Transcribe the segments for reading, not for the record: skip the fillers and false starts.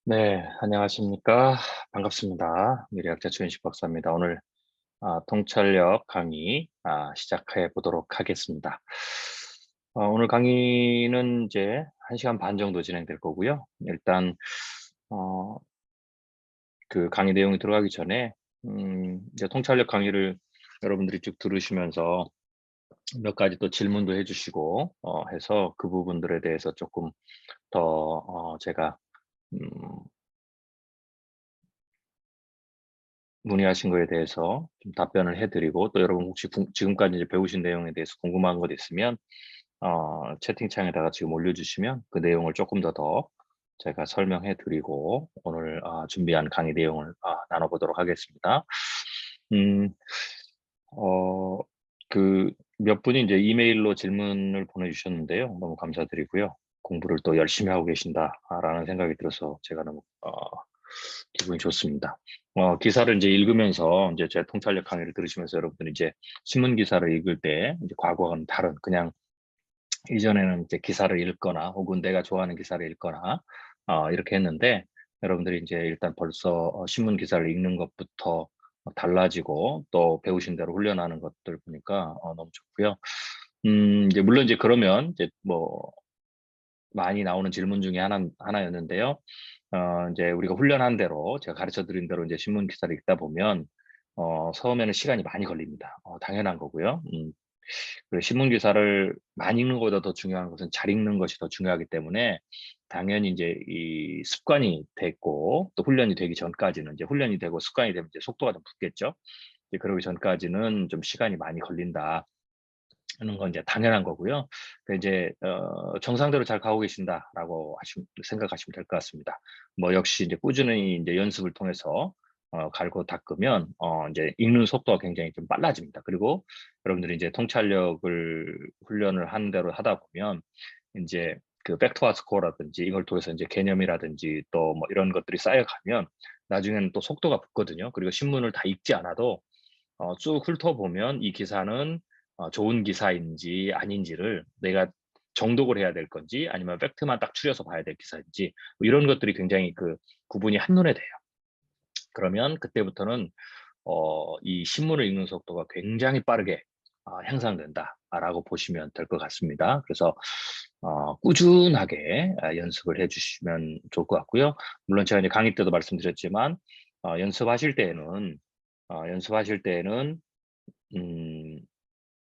네, 안녕하십니까. 반갑습니다. 미래학자 최윤식 박사입니다. 오늘 통찰력 강의 시작해 보도록 하겠습니다. 오늘 강의는 이제 1시간 반 정도 진행될 거고요. 일단 어, 그 강의 내용이 들어가기 전에 이제 통찰력 강의를 여러분들이 쭉 들으시면서 몇 가지 또 질문도 해주시고 해서 그 부분들에 대해서 조금 더 제가 음, 문의하신 거에 대해서 좀 답변을 해 드리고, 또 여러분 혹시 지금까지 이제 배우신 내용에 대해서 궁금한 것 있으면 채팅창에다가 지금 올려주시면 그 내용을 조금 더 제가 설명해 드리고, 오늘 준비한 강의 내용을 나눠보도록 하겠습니다. 음, 어, 몇 분이 이제 이메일로 질문을 보내주셨는데요. 너무 감사드리고요. 공부를 또 열심히 하고 계신다라는 생각이 들어서 제가 너무 기분이 좋습니다. 기사를 이제 읽으면서 이제 제 통찰력 강의를 들으시면서 여러분들이 이제 신문 기사를 읽을 때 이제 과거와는 다른, 그냥 이전에는 이제 기사를 읽거나 혹은 내가 좋아하는 기사를 읽거나 이렇게 했는데, 여러분들이 이제 일단 벌써 신문 기사를 읽는 것부터 달라지고 또 배우신 대로 훈련하는 것들 보니까 너무 좋고요. 이제 물론 이제 그러면 이제 뭐 많이 나오는 질문 중에 하나였는데요. 이제 우리가 훈련한 대로, 제가 가르쳐 드린 대로 이제 신문 기사를 읽다 보면 처음에는 시간이 많이 걸립니다. 당연한 거고요. 그리고 신문 기사를 많이 읽는 것보다 더 중요한 것은 잘 읽는 것이 더 중요하기 때문에, 당연히 이제 이 습관이 됐고 또 훈련이 되기 전까지는, 이제 훈련이 되고 습관이 되면 이제 속도가 좀 붙겠죠. 이제 그러기 전까지는 좀 시간이 많이 걸린다 하는 건 이제 당연한 거고요. 이제 정상대로 잘 가고 계신다라고 생각하시면 될 것 같습니다. 뭐 역시 이제 꾸준히 이제 연습을 통해서 갈고 닦으면 이제 읽는 속도가 굉장히 좀 빨라집니다. 그리고 여러분들이 이제 통찰력을 훈련을 하는 대로 하다 보면 이제 그 팩트와 스코어라든지 이걸 통해서 이제 개념이라든지 또 뭐 이런 것들이 쌓여가면 나중에는 또 속도가 붙거든요. 그리고 신문을 다 읽지 않아도 쭉 훑어보면 이 기사는 좋은 기사인지 아닌지를 내가 정독을 해야 될 건지, 아니면 팩트만 딱 추려서 봐야 될 기사인지, 뭐 이런 것들이 굉장히 그 구분이 한눈에 돼요. 그러면 그때부터는 이 신문을 읽는 속도가 굉장히 빠르게 향상된다라고 보시면 될 것 같습니다. 그래서 꾸준하게 연습을 해주시면 좋을 것 같고요. 물론 제가 이제 강의 때도 말씀드렸지만 연습하실 때에는 음,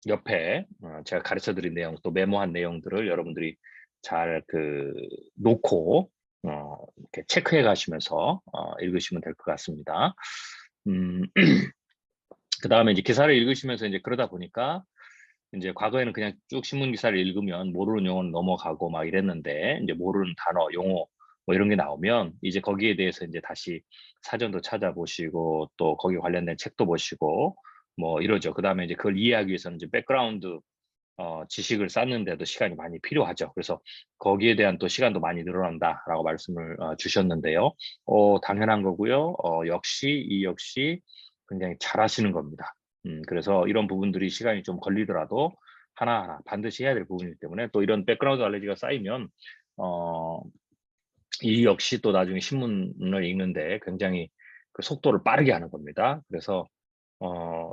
옆에 제가 가르쳐 드린 내용, 또 메모한 내용들을 여러분들이 잘 놓고 이렇게 체크해 가시면서 읽으시면 될 것 같습니다. 음, 그다음에 이제 기사를 읽으시면서 이제 그러다 보니까, 이제 과거에는 그냥 쭉 신문 기사를 읽으면 모르는 용어는 넘어가고 막 이랬는데, 이제 모르는 단어, 용어 뭐 이런 게 나오면 이제 거기에 대해서 이제 다시 사전도 찾아보시고 또 거기 관련된 책도 보시고 뭐 이러죠. 그다음에 이제 그걸 이해하기 위해서는 이제 백그라운드 지식을 쌓는데도 시간이 많이 필요하죠. 그래서 거기에 대한 또 시간도 많이 늘어난다라고 말씀을 주셨는데요. 당연한 거고요. 역시 굉장히 잘하시는 겁니다. 그래서 이런 부분들이 시간이 좀 걸리더라도 하나하나 반드시 해야 될 부분이기 때문에, 또 이런 백그라운드 알레지가 쌓이면 어, 이 역시 또 나중에 신문을 읽는데 굉장히 그 속도를 빠르게 하는 겁니다. 그래서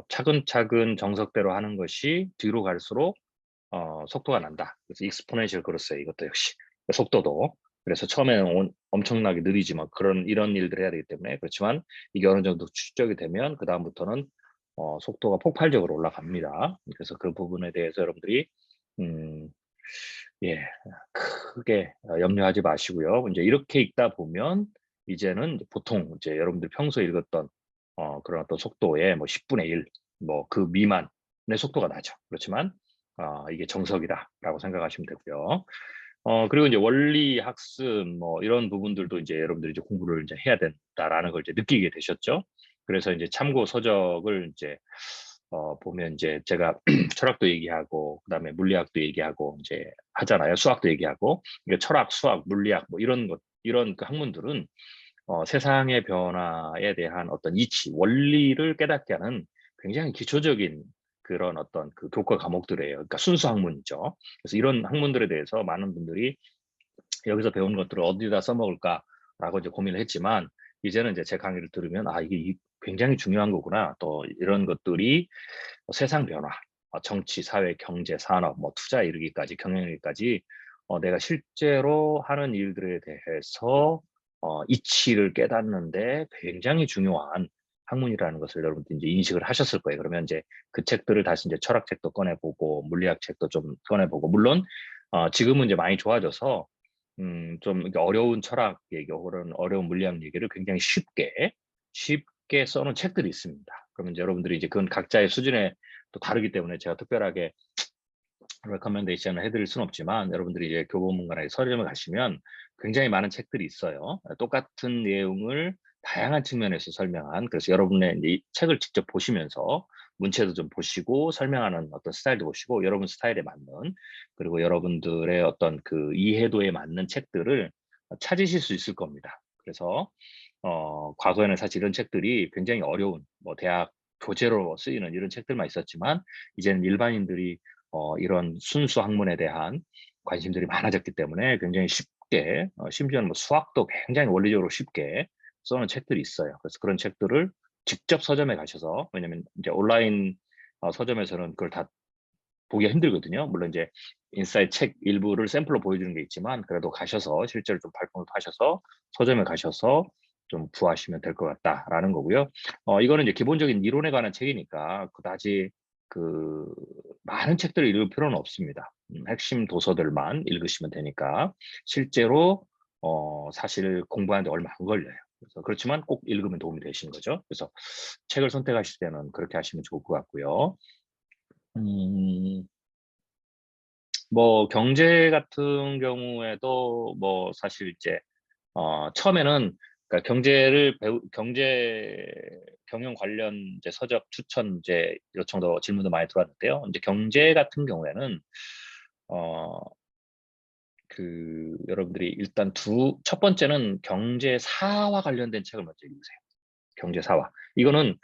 차근차근 정석대로 하는 것이 뒤로 갈수록 속도가 난다. 그래서 익스포넨셜 그로스, 이것도 역시 속도도. 그래서 처음에는 엄청나게 느리지만 이런 일들을 해야 되기 때문에, 그렇지만 이게 어느 정도 축적이 되면 그 다음부터는 속도가 폭발적으로 올라갑니다. 그래서 그 부분에 대해서 여러분들이 음, 예, 크게 염려하지 마시고요. 이제 이렇게 읽다 보면 이제는 보통 이제 여러분들 평소에 읽었던 그런 어떤 속도의 뭐 10분의 1, 뭐 그 미만의 속도가 나죠. 그렇지만 이게 정석이다라고 생각하시면 되고요. 그리고 이제 원리 학습 뭐 이런 부분들도 이제 여러분들이 이제 공부를 이제 해야 된다라는 걸 이제 느끼게 되셨죠. 그래서 이제 참고 서적을 이제 보면 이제 제가 철학도 얘기하고 그다음에 물리학도 얘기하고 이제 하잖아요. 수학도 얘기하고. 이게 철학, 수학, 물리학 뭐 이런 그 학문들은 세상의 변화에 대한 어떤 이치, 원리를 깨닫게 하는 굉장히 기초적인 그런 어떤 그 교과 과목들이에요. 그러니까 순수 학문이죠. 그래서 이런 학문들에 대해서 많은 분들이 여기서 배운 것들을 어디다 써먹을까 라고 이제 고민을 했지만, 이제는 이제 제 강의를 들으면 이게 굉장히 중요한 거구나. 또 이런 것들이 세상 변화, 정치, 사회, 경제, 산업, 뭐 투자 이르기까지, 경영이르기까지 내가 실제로 하는 일들에 대해서 이치를 깨닫는데 굉장히 중요한 학문이라는 것을 여러분들 이제 인식을 하셨을 거예요. 그러면 이제 그 책들을 다시 이제 철학책도 꺼내보고 물리학 책도 좀 꺼내보고, 물론 지금은 이제 많이 좋아져서 좀 이렇게 어려운 철학 얘기 혹은 어려운 물리학 얘기를 굉장히 쉽게 써놓은 책들이 있습니다. 그러면 이제 여러분들이 이제 그건 각자의 수준에 또 다르기 때문에 제가 특별하게 레커멘데이션을 해드릴 수는 없지만, 여러분들이 이제 교보문고나 서점에 가시면 굉장히 많은 책들이 있어요. 똑같은 내용을 다양한 측면에서 설명한, 그래서 여러분의 이제 이 책을 직접 보시면서 문체도 좀 보시고 설명하는 어떤 스타일도 보시고 여러분 스타일에 맞는, 그리고 여러분들의 어떤 그 이해도에 맞는 책들을 찾으실 수 있을 겁니다. 그래서 과거에는 사실 이런 책들이 굉장히 어려운, 뭐 대학 교재로 쓰이는 이런 책들만 있었지만, 이제는 일반인들이 이런 순수 학문에 대한 관심들이 많아졌기 때문에 굉장히 쉽게, 심지어는 뭐 수학도 굉장히 원리적으로 쉽게 써놓은 책들이 있어요. 그래서 그런 책들을 직접 서점에 가셔서, 왜냐면 이제 온라인 서점에서는 그걸 다 보기가 힘들거든요. 물론 이제 인사이트 책 일부를 샘플로 보여주는 게 있지만, 그래도 가셔서 실제로 좀 발품을 파셔서 서점에 가셔서 좀 구하시면 될 것 같다라는 거고요. 이거는 이제 기본적인 이론에 관한 책이니까 그다지 그 많은 책들을 읽을 필요는 없습니다. 핵심 도서들만 읽으시면 되니까 실제로 사실 공부하는데 얼마 안 걸려요. 그래서 그렇지만 꼭 읽으면 도움이 되시는 거죠. 그래서 책을 선택하실 때는 그렇게 하시면 좋을 것 같고요. 음, 뭐 경제 같은 경우에도 뭐 사실 이제 처음에는, 그러니까 경제 경영 관련 이제 서적 추천 이제 요청도 질문도 많이 들어왔는데요. 이제 경제 같은 경우에는 어 여러분들이 일단 첫 번째는 경제사와 관련된 책을 먼저 읽으세요. 경제사와. 이거는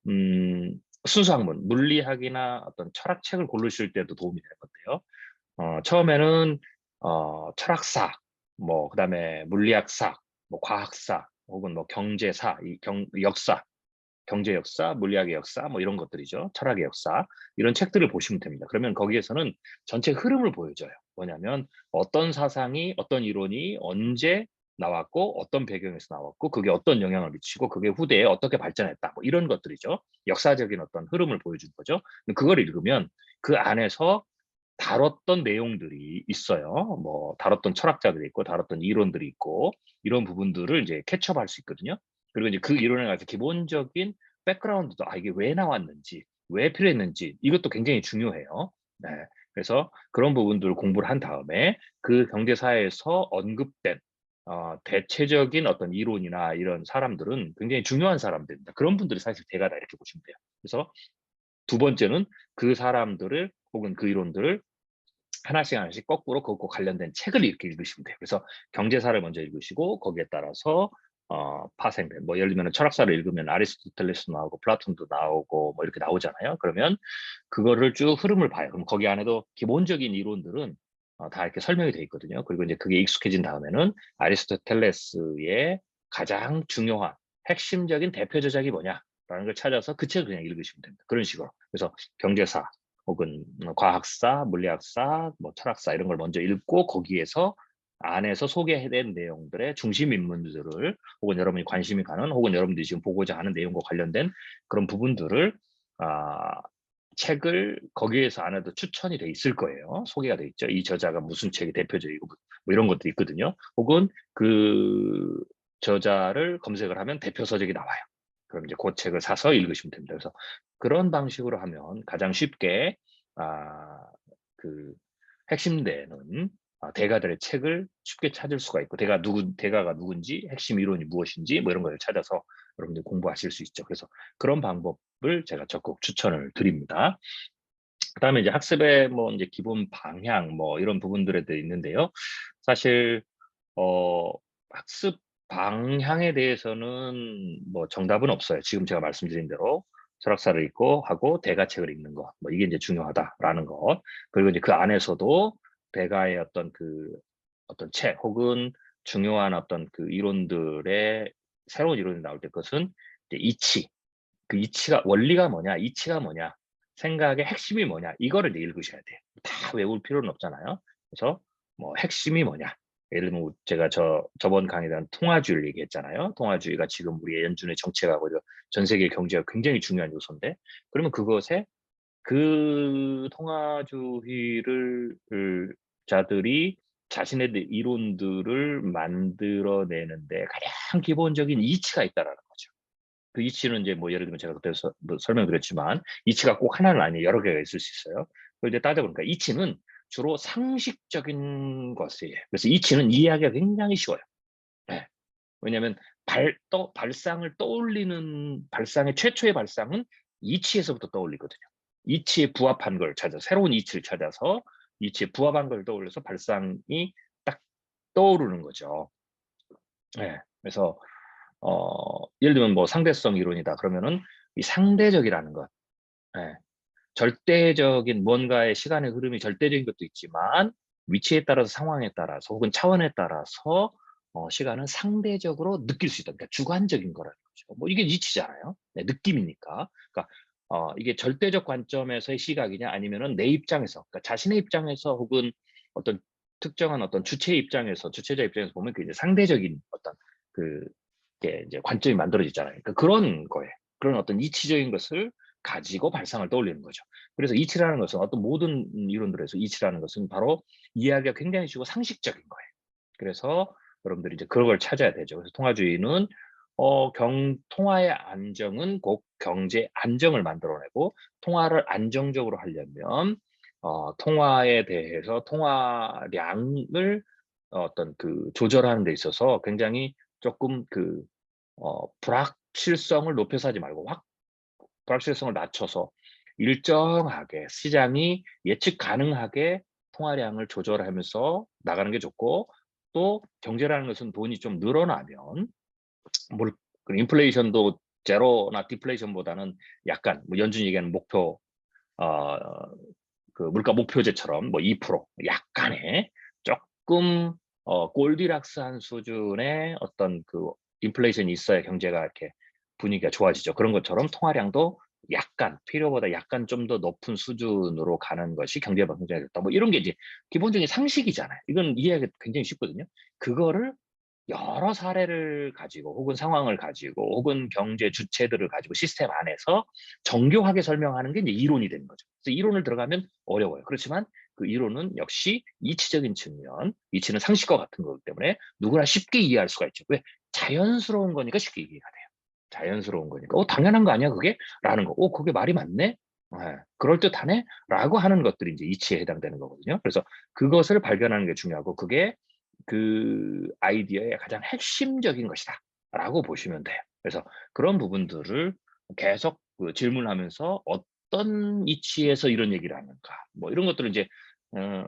음 순수 학문, 물리학이나 어떤 철학책을 고르실 때도 도움이 될 건데요. 처음에는 철학사, 뭐 그다음에 물리학사, 뭐 과학사, 혹은 뭐 경제사, 역사, 경제 역사, 물리학의 역사, 뭐 이런 것들이죠. 철학의 역사, 이런 책들을 보시면 됩니다. 그러면 거기에서는 전체 흐름을 보여줘요. 뭐냐면 어떤 사상이, 어떤 이론이 언제 나왔고 어떤 배경에서 나왔고 그게 어떤 영향을 미치고 그게 후대에 어떻게 발전했다, 뭐 이런 것들이죠. 역사적인 어떤 흐름을 보여주는 거죠. 그걸 읽으면 그 안에서 다뤘던 내용들이 있어요. 뭐 다뤘던 철학자들이 있고 다뤘던 이론들이 있고, 이런 부분들을 이제 캐치업할 수 있거든요. 그리고 이제 그 이론에 관해서 기본적인 백그라운드도, 이게 왜 나왔는지, 왜 필요했는지, 이것도 굉장히 중요해요. 네. 그래서 그런 부분들을 공부를 한 다음에 그 경제사에서 언급된 대체적인 어떤 이론이나 이런 사람들은 굉장히 중요한 사람들입니다. 그런 분들이 사실 대가다, 이렇게 보시면 돼요. 그래서 두 번째는 그 사람들을 혹은 그 이론들을 하나씩 거꾸로 그것과 관련된 책을 이렇게 읽으시면 돼요. 그래서 경제사를 먼저 읽으시고 거기에 따라서 파생된, 뭐 예를 들면 철학사를 읽으면 아리스토텔레스 나오고 플라톤도 나오고 뭐 이렇게 나오잖아요. 그러면 그거를 쭉 흐름을 봐요. 그럼 거기 안에도 기본적인 이론들은 다 이렇게 설명이 돼 있거든요. 그리고 이제 그게 익숙해진 다음에는 아리스토텔레스의 가장 중요한 핵심적인 대표 저작이 뭐냐라는 걸 찾아서 그 책을 그냥 읽으시면 됩니다. 그런 식으로. 그래서 경제사 혹은 과학사, 물리학사, 뭐 철학사 이런 걸 먼저 읽고, 거기에서 안에서 소개된 내용들의 중심 인물들을, 혹은 여러분이 관심이 가는, 혹은 여러분들이 지금 보고자 하는 내용과 관련된 그런 부분들을, 책을 거기에서 안에도 추천이 돼 있을 거예요. 소개가 돼 있죠. 이 저자가 무슨 책이 대표적이고 뭐 이런 것도 있거든요. 혹은 그 저자를 검색을 하면 대표 서적이 나와요. 그럼 이제 그 책을 사서 읽으시면 됩니다. 그래서 그런 방식으로 하면 가장 쉽게 그 핵심되는 대가들의 책을 쉽게 찾을 수가 있고, 대가가 누군지, 핵심 이론이 무엇인지, 뭐 이런 걸 찾아서 여러분들 공부하실 수 있죠. 그래서 그런 방법을 제가 적극 추천을 드립니다. 그다음에 이제 학습의 뭐 이제 기본 방향, 뭐 이런 부분들에 대해 있는데요. 사실 어 학습 방향에 대해서는 뭐 정답은 없어요. 지금 제가 말씀드린 대로 철학사를 읽고 하고 대가책을 읽는 거, 뭐 이게 이제 중요하다라는 것. 그리고 이제 그 안에서도 대가의 어떤 책 혹은 중요한 어떤 그 이론들의 새로운 이론이 나올 때 그것은 이제 이치, 그 이치가 원리가 뭐냐, 이치가 뭐냐, 생각의 핵심이 뭐냐 이거를 이제 읽으셔야 돼요. 다 외울 필요는 없잖아요. 그래서 뭐 핵심이 뭐냐. 예를 들면 제가 저번 강의에 대한 통화주의를 얘기했잖아요. 통화주의가 지금 우리의 연준의 정책하고 전 세계 경제가 굉장히 중요한 요소인데 그러면 그것에 그 통화주의를 자들이 자신의 이론들을 만들어내는데 가장 기본적인 이치가 있다라는 거죠. 그 이치는 이제 뭐 예를 들면 제가 그때 뭐 설명드렸지만 이치가 꼭 하나는 아니에요. 여러 개가 있을 수 있어요. 그걸 이제 따져보니까 이치는 주로 상식적인 것이에요. 그래서 이치는 이해하기가 굉장히 쉬워요. 네. 왜냐하면 발상을 떠올리는 발상의 최초의 발상은 이치에서부터 떠올리거든요. 이치에 부합한 걸 찾아 새로운 이치를 찾아서 이치에 부합한 걸 떠올려서 발상이 딱 떠오르는 거죠. 네. 그래서 예를 들면 뭐 상대성 이론이다 그러면은 이 상대적이라는 것, 예, 절대적인 뭔가의 시간의 흐름이 절대적인 것도 있지만 위치에 따라서 상황에 따라서 혹은 차원에 따라서 시간은 상대적으로 느낄 수 있다. 그러니까 주관적인 거라는 거죠. 뭐 이게 이치잖아요. 네, 느낌이니까. 그러니까 이게 절대적 관점에서의 시각이냐 아니면은 내 입장에서, 그러니까 자신의 입장에서 혹은 어떤 특정한 어떤 주체의 입장에서 주체자 입장에서 보면 그 이제 상대적인 어떤 그 게 이제 관점이 만들어지잖아요. 그러니까 그런 거예요. 그런 어떤 이치적인 것을 가지고 발상을 떠올리는 거죠. 그래서 이치라는 것은 어떤 모든 이론들에서 이치라는 것은 바로 이해하기가 굉장히 쉽고 상식적인 거예요. 그래서 여러분들이 이제 그걸 찾아야 되죠. 그래서 통화주의는 통화의 안정은 곧 경제 안정을 만들어내고 통화를 안정적으로 하려면 통화에 대해서 통화량을 어떤 그 조절하는 데 있어서 굉장히 조금 그 불확실성을 높여서 하지 말고 불확실성을 낮춰서 일정하게 시장이 예측 가능하게 통화량을 조절하면서 나가는 게 좋고 또 경제라는 것은 돈이 좀 늘어나면 물 인플레이션도 제로나 디플레이션보다는 약간 뭐 연준이 얘기하는 목표 어 그 물가 목표제처럼 뭐 2% 약간의 조금 골디락스한 수준의 어떤 그 인플레이션이 있어야 경제가 이렇게 분위기가 좋아지죠. 그런 것처럼 통화량도 약간 필요보다 약간 좀 더 높은 수준으로 가는 것이 경제가 긍정적이다. 뭐 이런 게 이제 기본적인 상식이잖아요. 이건 이해하기 굉장히 쉽거든요. 그거를 여러 사례를 가지고 혹은 상황을 가지고 혹은 경제 주체들을 가지고 시스템 안에서 정교하게 설명하는 게 이제 이론이 되는 거죠. 그래서 이론을 들어가면 어려워요. 그렇지만 그 이론은 역시 이치적인 측면, 이치는 상식과 같은 거기 때문에 누구나 쉽게 이해할 수가 있죠. 왜? 자연스러운 거니까 쉽게 이해가 돼요. 자연스러운 거니까. 당연한 거 아니야, 그게? 라는 거. 그게 말이 맞네? 예, 그럴듯하네? 라고 하는 것들이 이제 이치에 해당되는 거거든요. 그래서 그것을 발견하는 게 중요하고, 그게 그 아이디어의 가장 핵심적인 것이다. 라고 보시면 돼요. 그래서 그런 부분들을 계속 그 질문하면서 어떤 이치에서 이런 얘기를 하는가. 뭐 이런 것들을 이제, 어,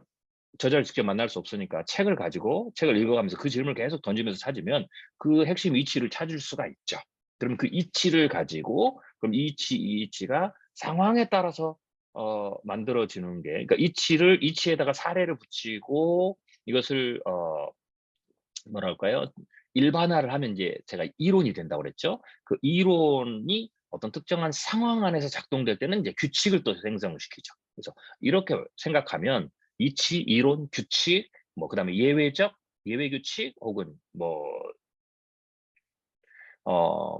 저자를 직접 만날 수 없으니까 책을 가지고 책을 읽어가면서 그 질문을 계속 던지면서 찾으면 그 핵심 이치를 찾을 수가 있죠. 그럼 그 이치를 가지고 그럼 이 이치가 상황에 따라서 만들어지는 게 그러니까 이치에다가 사례를 붙이고 이것을 뭐랄까요? 일반화를 하면 이제 제가 이론이 된다고 그랬죠. 그 이론이 어떤 특정한 상황 안에서 작동될 때는 이제 규칙을 또 생성을 시키죠. 그래서 이렇게 생각하면 이치, 이론, 규칙, 뭐 그다음에 예외 규칙 혹은 뭐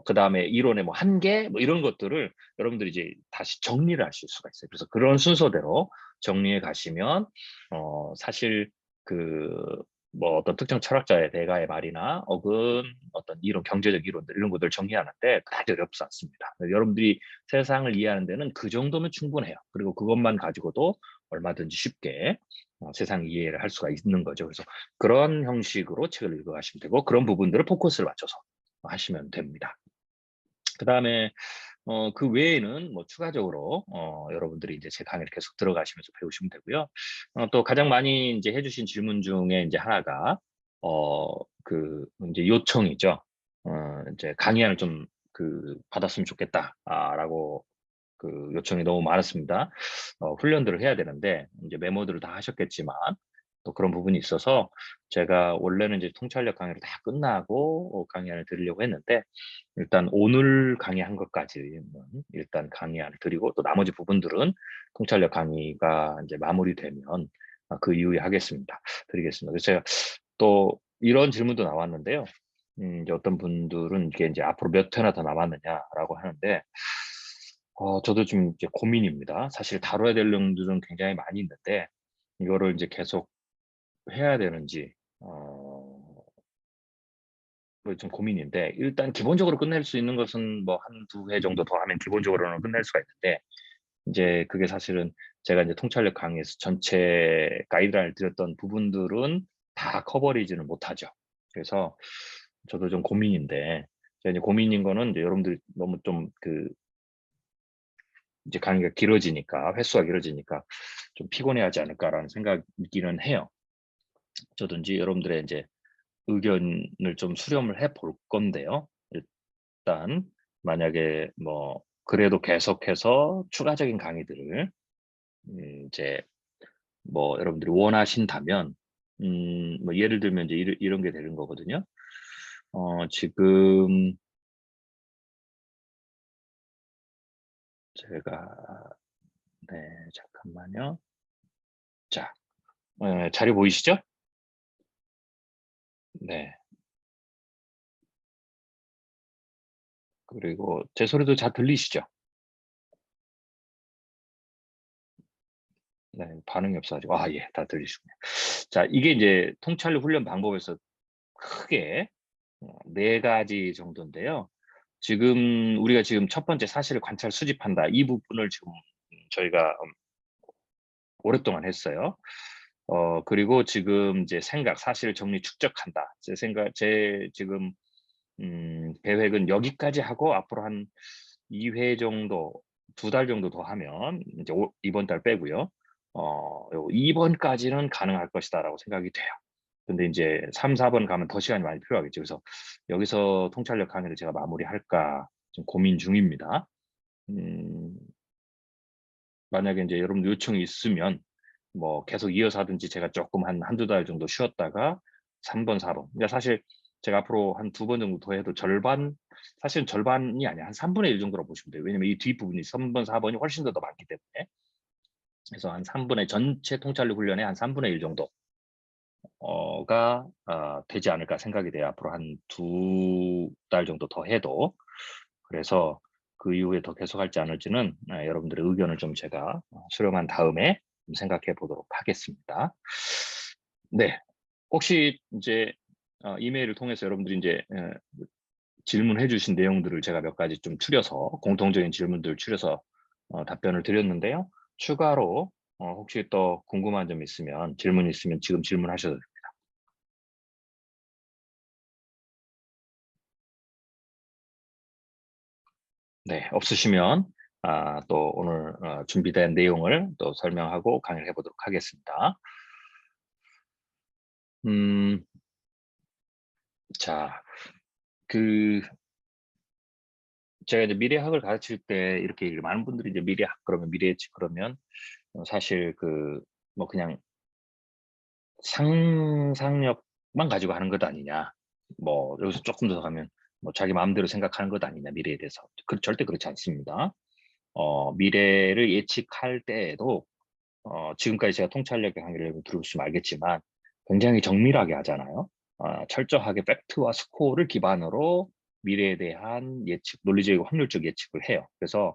그다음에 이론의 뭐 한계 뭐 이런 것들을 여러분들이 이제 다시 정리를 하실 수가 있어요. 그래서 그런 순서대로 정리해 가시면 사실 그 뭐 어떤 특정 철학자의 대가의 말이나 혹은 어떤 이론 경제적 이론들 이런 것들을 정리하는데 그다지 어렵지 않습니다. 여러분들이 세상을 이해하는 데는 그 정도면 충분해요. 그리고 그것만 가지고도 얼마든지 쉽게 세상 이해를 할 수가 있는 거죠. 그래서 그런 형식으로 책을 읽어 가시면 되고 그런 부분들을 포커스를 맞춰서 하시면 됩니다. 그다음에 그 외에는 뭐 추가적으로 여러분들이 이제 제 강의를 계속 들어가시면서 배우시면 되고요. 또 가장 많이 이제 해 주신 질문 중에 이제 하나가 그 인제 요청이죠. 인제 "강의안을 좀 받았으면 좋겠다." 라고 그 요청이 너무 많았습니다. 훈련들을 해야 되는데 이제 메모들을 다 하셨겠지만 또 그런 부분이 있어서 제가 원래는 이제 통찰력 강의를 다 끝나고 강의안을 드리려고 했는데 일단 오늘 강의한 것까지는 일단 강의안을 드리고 또 나머지 부분들은 통찰력 강의가 이제 마무리되면 그 이후에 하겠습니다. 드리겠습니다. 그래서 제가 또 이런 질문도 나왔는데요. 이제 어떤 분들은 이게 이제 앞으로 몇 회나 더 남았느냐라고 하는데 저도 좀 이제 고민입니다. 사실 다뤄야 될 내용들은 굉장히 많이 있는데 이거를 이제 계속 해야 되는지 그게 좀 고민인데 일단 기본적으로 끝낼 수 있는 것은 뭐 한두 회 정도 더 하면 기본적으로는 끝낼 수가 있는데 이제 그게 사실은 제가 이제 통찰력 강의에서 전체 가이드라인을 드렸던 부분들은 다 커버리지는 못하죠. 그래서 저도 좀 고민인데 제가 이제 고민인 거는 이제 여러분들이 너무 좀 이제 강의가 길어지니까 횟수가 길어지니까 좀 피곤해하지 않을까라는 생각이기는 해요. 저도 인제 여러분들의 인제 의견을 좀 수렴을 해 볼 건데요. 일단 만약에 뭐 그래도 계속해서 추가적인 강의들을 이제 뭐 여러분들이 원하신다면 뭐 예를 들면 이제 이런 게 되는 거거든요. 지금 제가 네 잠깐만요. 자 자료 보이시죠? 네. 그리고 제 소리도 잘 들리시죠? 네. 반응이 없어 가지고 예. 다 들리시군요. 자 이게 이제 통찰력 훈련 방법에서 크게 4 가지 정도인데요. 지금 우리가 지금 첫 번째 사실 관찰 수집한다. 이 부분을 지금 저희가 오랫동안 했어요. 그리고 지금 이제 생각, 사실 정리 축적한다. 제 지금 계획은 여기까지 하고 앞으로 한 2회 정도 2달 정도 더 하면 인제 이번 달 빼고요. 요 '이번까지는 가능할 것이다.'라고 생각이 돼요. 근데 인제 3-4번 가면 더 시간이 많이 필요하겠죠. 그래서 여기서 통찰력 강의를 제가 마무리할까 좀 고민 중입니다. 음 만약에 인제 여러분들 요청이 있으면 뭐 계속 이어서 하든지 제가 쪼끔 한 1-2달 정도 쉬었다가 3 번, 4 번 그러니까 사실 제가 앞으로 한 2번 정도 더 해도 절반 사실은 절반이 아니야. 한 1 정도라고 보시면 돼요. 왜냐면 이 뒷부분이 3 번, 4 번이 훨씬 더 많기 때문에. 그래서 한 3분의 전체 통찰력 훈련의 한 1 정도 가 되지 않을까 생각이 돼요. 앞으로 한 2달 정도 더 해도. 그래서 그 이후에 더 계속할지 안 할지는 여러분들의 의견을 좀 제가 수렴한 다음에 좀 생각해 보도록 하겠습니다. 네. 혹시 인제 이메일을 통해서 여러분들이 인제 질문해 주신 내용들을 제가 몇 가지 좀 추려서 공통적인 질문들을 추려서 답변을 드렸는데요. 추가로 혹시 또 궁금한 점 있으면 질문 있으면 지금 질문하셔도 됩니다. 네. 없으시면 또 오늘 준비된 내용을 또 설명하고 강의를 해 보도록 하겠습니다. 음 자 그 제가 이제 미래학을 가르칠 때 이렇게 많은 분들이 이제 미래학 그러면 미래예측 그러면 사실 뭐 그냥 상상력만 가지고 하는 것 아니냐. 뭐 여기서 조금 더 가면 뭐 자기 마음대로 생각하는 것 아니냐 미래에 대해서. 절대 그렇지 않습니다. 미래를 예측할 때에도 지금까지 제가 통찰력의 강의를 들어보시면 알겠지만 굉장히 정밀하게 하잖아요. 철저하게 팩트와 스코어를 기반으로 미래에 대한 예측, 논리적이고 확률적 예측을 해요. 그래서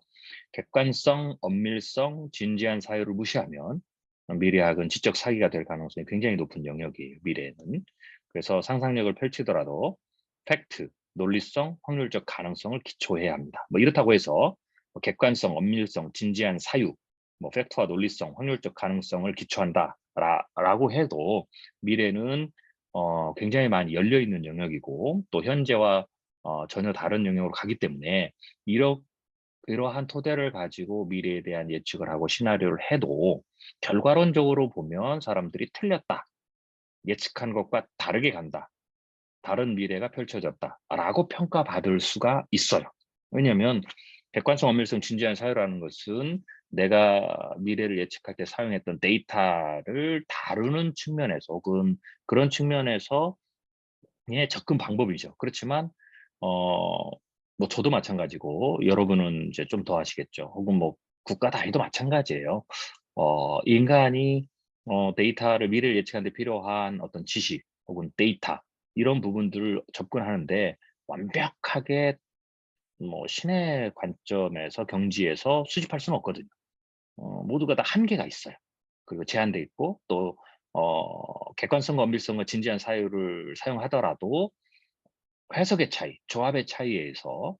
객관성, 엄밀성, 진지한 사유를 무시하면 미래학은 지적 사기가 될 가능성이 굉장히 높은 영역이에요, 미래에는. 그래서 상상력을 펼치더라도 팩트, 논리성, 확률적 가능성을 기초해야 합니다. 뭐 이렇다고 해서 뭐 객관성, 엄밀성, 진지한 사유, 뭐 팩트와 논리성, 확률적 가능성을 기초한다 라고 해도 미래는 굉장히 많이 열려 있는 영역이고 또 현재와 전혀 다른 영역으로 가기 때문에 이러 이러한 토대를 가지고 미래에 대한 예측을 하고 시나리오를 해도 결과론적으로 보면 사람들이 틀렸다. 예측한 것과 다르게 간다. 다른 미래가 펼쳐졌다라고 평가받을 수가 있어요. 왜냐하면 객관성, 엄밀성, 진지한 사유라는 것은 내가 미래를 예측할 때 사용했던 데이터를 다루는 측면에서 혹은 그런 측면에서 의 접근 방법이죠. 그렇지만 어 뭐 저도 마찬가지고 여러분은 이제 좀 더 아시겠죠. 혹은 뭐 국가 단위도 마찬가지예요. 인간이 데이터를 미래를 예측하는 데 필요한 어떤 지식 혹은 데이터 이런 부분들을 접근하는데 완벽하게 뭐 신의 관점에서 경지에서 수집할 수는 없거든요. 모두가 다 한계가 있어요. 그리고 제한돼 있고 또 객관성과 엄밀성과 진지한 사유를 사용하더라도 해석의 차이, 조합의 차이에 의해서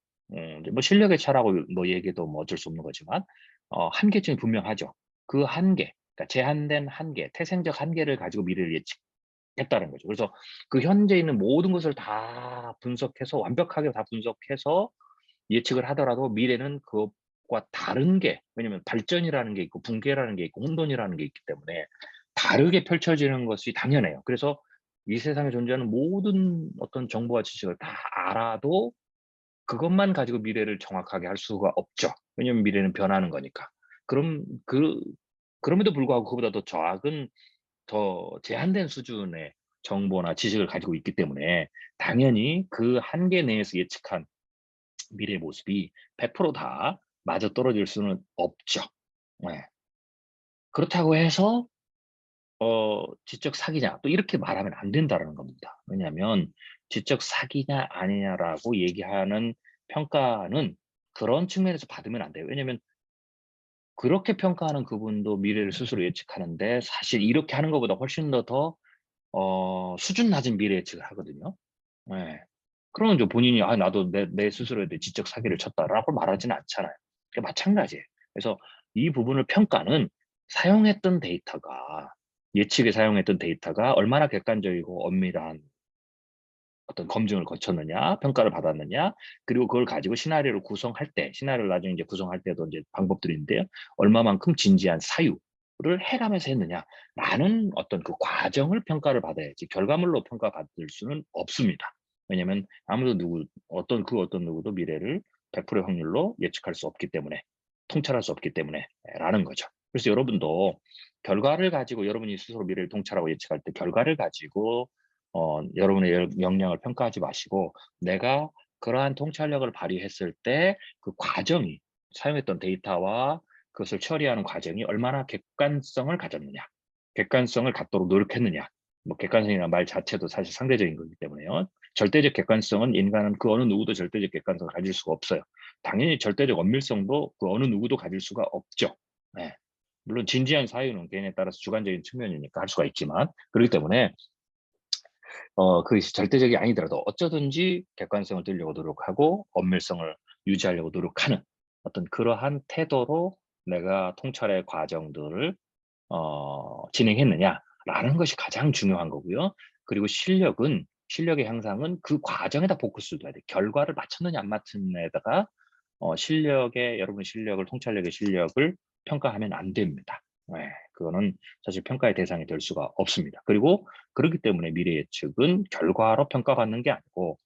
이제 뭐 실력의 차라고 뭐 얘기해도 뭐 어쩔 수 없는 거지만 한계점이 분명하죠. 그 한계, 그러니까 제한된 한계, 태생적 한계를 가지고 미래를 예측했다는 거죠. 그래서 그 현재 있는 모든 것을 다 분석해서 완벽하게 다 분석해서 예측을 하더라도 미래는 그것과 다른 게 왜냐면 발전이라는 게 있고 붕괴라는 게 있고 혼돈이라는 게 있기 때문에 다르게 펼쳐지는 것이 당연해요. 그래서 이 세상에 존재하는 모든 어떤 정보와 지식을 다 알아도 그것만 가지고 미래를 정확하게 할 수가 없죠. 왜냐면 미래는 변하는 거니까. 그럼 그럼에도 불구하고 그보다 더 작은 더 제한된 수준의 정보나 지식을 가지고 있기 때문에 당연히 그 한계 내에서 예측한 미래의 모습이 100%다 맞아떨어질 수는 없죠. 네. 그렇다고 해서 지적 사기냐 또 이렇게 말하면 안 된다라는 겁니다. 왜냐하면 지적 사기냐 아니냐라고 얘기하는 평가는 그런 측면에서 받으면 안 돼요. 왜냐하면 그렇게 평가하는 그분도 미래를 스스로 예측하는데 사실 이렇게 하는 것보다 훨씬 더 수준 낮은 미래 예측을 하거든요. 예. 그러면 이제 본인이 '아 나도 내 스스로에 대해 지적 사기를 쳤다.'라고 말하지는 않잖아요. 그게 마찬가지예요. 그래서 이 부분을 평가는 사용했던 데이터가 예측에 사용했던 데이터가 얼마나 객관적이고 엄밀한 어떤 검증을 거쳤느냐, 평가를 받았느냐, 그리고 그걸 가지고 시나리오를 구성할 때, 시나리오를 나중에 이제 구성할 때도 이제 방법들이 있는데요. 얼마만큼 진지한 사유를 해가면서 했느냐라는 어떤 그 과정을 평가를 받아야지 결과물로 평가받을 수는 없습니다. 왜냐면 아무도 어떤 누구도 미래를 100%의 확률로 예측할 수 없기 때문에, 통찰할 수 없기 때문에 라는 거죠. 그래서 여러분도 결과를 가지고 여러분이 스스로 미래를 통찰하고 예측할 때 결과를 가지고 여러분의 역량을 평가하지 마시고 내가 그러한 통찰력을 발휘했을 때 그 과정이 사용했던 데이터와 그것을 처리하는 과정이 얼마나 객관성을 가졌느냐, 객관성을 갖도록 노력했느냐. 뭐 객관성이라는 말 자체도 사실 상대적인 거기 때문에요. 절대적 객관성은 인간은 그 어느 누구도 절대적 객관성을 가질 수가 없어요. 당연히 절대적 엄밀성도 그 어느 누구도 가질 수가 없죠. 네. 물론 진지한 사유는 개인에 따라서 주관적인 측면이니까 할 수가 있지만 그렇기 때문에 그것이 절대적이 아니더라도 어쩌든지 객관성을 뚫으려고 노력하고 엄밀성을 유지하려고 노력하는 어떤 그러한 태도로 내가 통찰의 과정들을 진행했느냐라는 것이 가장 중요한 거고요. 그리고 실력의 향상은 그 과정에다 포커스를 둬야 돼요. 결과를 맞췄느냐 안 맞췄느냐에다가 여러분의 실력을 통찰력의 실력을 평가하면 안 됩니다. 네, 그거는 사실 평가의 대상이 될 수가 없습니다. 그리고 그렇기 때문에 미래 예측은 결과로 평가받는 게 아니고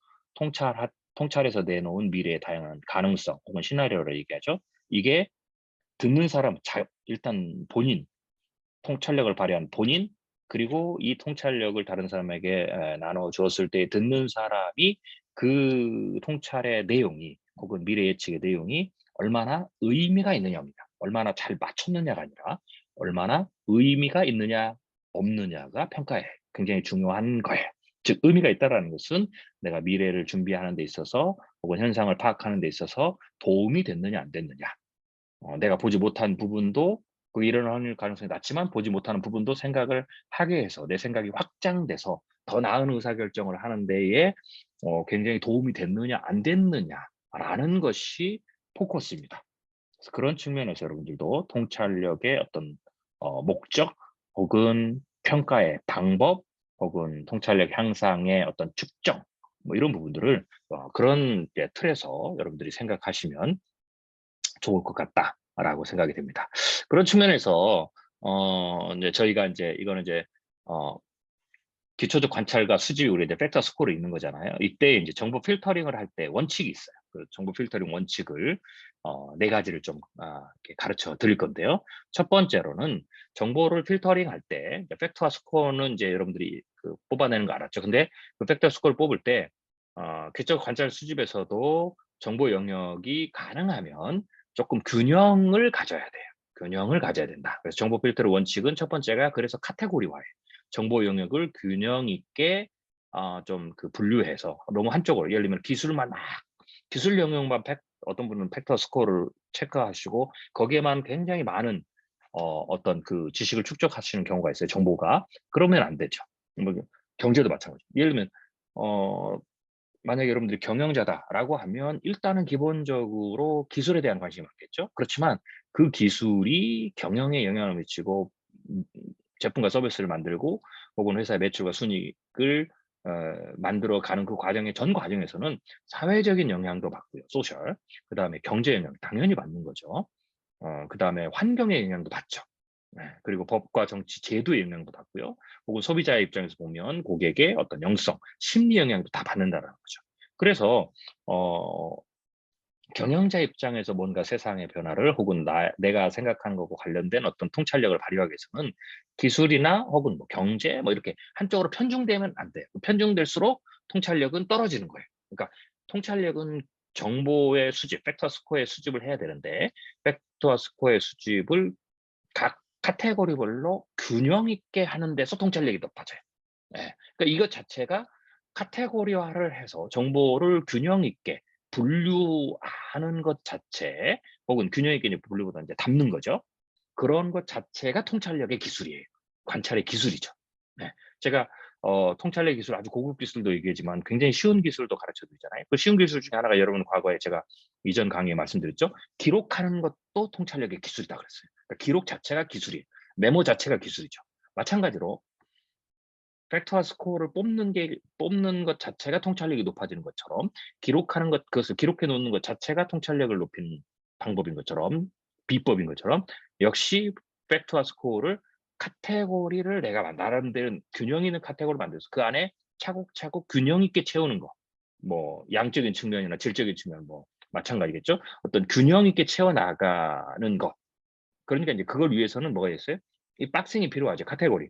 통찰에서 내놓은 미래의 다양한 가능성 혹은 시나리오를 얘기하죠. 이게 듣는 사람, 일단 본인, 통찰력을 발휘한 본인, 그리고 이 통찰력을 다른 사람에게 나눠 주었을 때 듣는 사람이 그 통찰의 내용이 혹은 미래 예측의 내용이 얼마나 의미가 있느냐입니다. 얼마나 잘 맞췄느냐가 아니라 얼마나 의미가 있느냐 없느냐가 평가에 굉장히 중요한 거예요. 즉 의미가 있다라는 것은 내가 미래를 준비하는 데 있어서 혹은 현상을 파악하는 데 있어서 도움이 됐느냐 안 됐느냐. 내가 보지 못한 부분도 그 일어날 가능성이 낮지만 보지 못하는 부분도 생각을 하게 해서 내 생각이 확장돼서 더 나은 의사결정을 하는 데에 굉장히 도움이 됐느냐 안 됐느냐라는 것이 포커스입니다. 그래서 그런 측면에서 여러분들도 통찰력의 어떤 목적 혹은 평가의 방법 혹은 통찰력 향상의 어떤 측정 뭐 이런 부분들을 그런 틀에서 여러분들이 생각하시면 좋을 것 같다라고 생각이 됩니다. 그런 측면에서 이제 저희가 이제 이거는 이제 어 기초적 관찰과 수집이 우리 이제 팩터 스코어로 있는 거잖아요. 이때 이제 정보 필터링을 할 때 원칙이 있어요. 그 정보 필터링 원칙을 네 가지를 좀 이렇게 가르쳐 드릴 건데요. 첫 번째로는 정보를 필터링할 때 팩터와 스코어는 이제 여러분들이 그 뽑아내는 거 알았죠. 근데 그 팩터와 스코어를 뽑을 때 객적 관찰 수집에서도 정보 영역이 가능하면 조금 균형을 가져야 돼요. 균형을 가져야 된다. 그래서 정보 필터의 원칙은 첫 번째가 그래서 카테고리화예요. 정보 영역을 균형 있게 좀 그 분류해서 너무 한쪽으로 예를 들면 기술만 막 기술 영역만 어떤 분은 팩터 스코어를 체크하시고 거기에만 굉장히 많은 어떤 그 지식을 축적하시는 경우가 있어요, 정보가. 그러면 안 되죠. 뭐 경제도 마찬가지. 예를 들면 어 만약에 여러분들이 경영자다라고 하면 일단은 기본적으로 기술에 대한 관심이 많겠죠. 그렇지만 그 기술이 경영에 영향을 미치고 제품과 서비스를 만들고 혹은 회사의 매출과 순이익을 만들어가는 그 과정의 전 과정에서는 사회적인 영향도 받고요. 소셜. 그다음에 경제 영향 당연히 받는 거죠. 그다음에 환경의 영향도 받죠. 네. 그리고 법과 정치 제도의 영향도 받고요. 혹은 소비자의 입장에서 보면 고객의 어떤 영성, 심리 영향도 다 받는다라는 거죠. 그래서 어 경영자 입장에서 뭔가 세상의 변화를 혹은 내가 생각하는 것과 관련된 어떤 통찰력을 발휘하기 위해서는 기술이나 혹은 뭐 경제 뭐 이렇게 한쪽으로 편중되면 안 돼요. 편중될수록 통찰력은 떨어지는 거예요. 그러니까 통찰력은 정보의 수집, 팩터 스코어의 수집을 해야 되는데 팩터 스코어의 수집을 각 카테고리별로 균형 있게 하는 데서 통찰력이 높아져요. 예. 그러니까 이것 자체가 카테고리화를 해서 정보를 균형 있게 분류하는 것 자체 혹은 균형 있게 이제 분류보다 이제 담는 거죠. 그런 것 자체가 통찰력의 기술이에요. 관찰의 기술이죠. 네. 제가 통찰력 기술 아주 고급 기술도 얘기하지만 굉장히 쉬운 기술도 가르쳐 드리잖아요. 그 쉬운 기술 중에 하나가 여러분 과거에 제가 이전 강의에 말씀드렸죠. 기록하는 것도 통찰력의 기술이다 그랬어요. 그러니까 기록 자체가 기술이에요. 메모 자체가 기술이죠. 마찬가지로 팩터와 스코어를 뽑는 것 자체가 통찰력이 높아지는 것처럼 기록하는 것 그것을 기록해 놓는 것 자체가 통찰력을 높이는 방법인 것처럼 비법인 것처럼 역시 팩터와 스코어를 카테고리를 내가 나름대로 균형 있는 카테고리를 만들어서 그 안에 차곡차곡 균형 있게 채우는 거. 뭐 양적인 측면이나 질적인 측면 뭐 마찬가지겠죠. 어떤 균형 있게 채워 나가는 것. 그러니까 이제 그걸 위해서는 뭐가 있어요? 이 박싱이 필요하죠, 카테고리.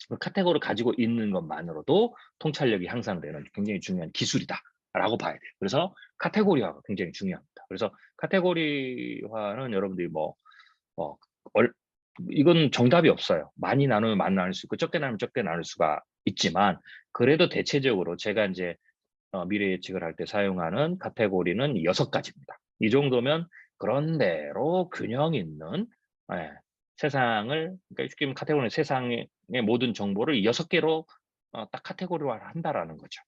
그 카테고리를 가지고 있는 것만으로도 통찰력이 향상되는 굉장히 중요한 기술이다라고 봐야 돼요. 그래서 카테고리화가 굉장히 중요합니다. 그래서 카테고리화는 여러분들이 뭐 얼 이건 정답이 없어요. 많이 나누면 많이 나눌 수 있고 적게 나누면 적게 나눌 수가 있지만 그래도 대체적으로 제가 인제 미래 예측을 할 때 사용하는 카테고리는 6 가지입니다. 이 정도면 그런대로 균형 있는 예 세상을 그러니까 쉽게 말하면 카테고리는 세상의 모든 정보를 6 개로 딱 카테고리화를 한다라는 거죠.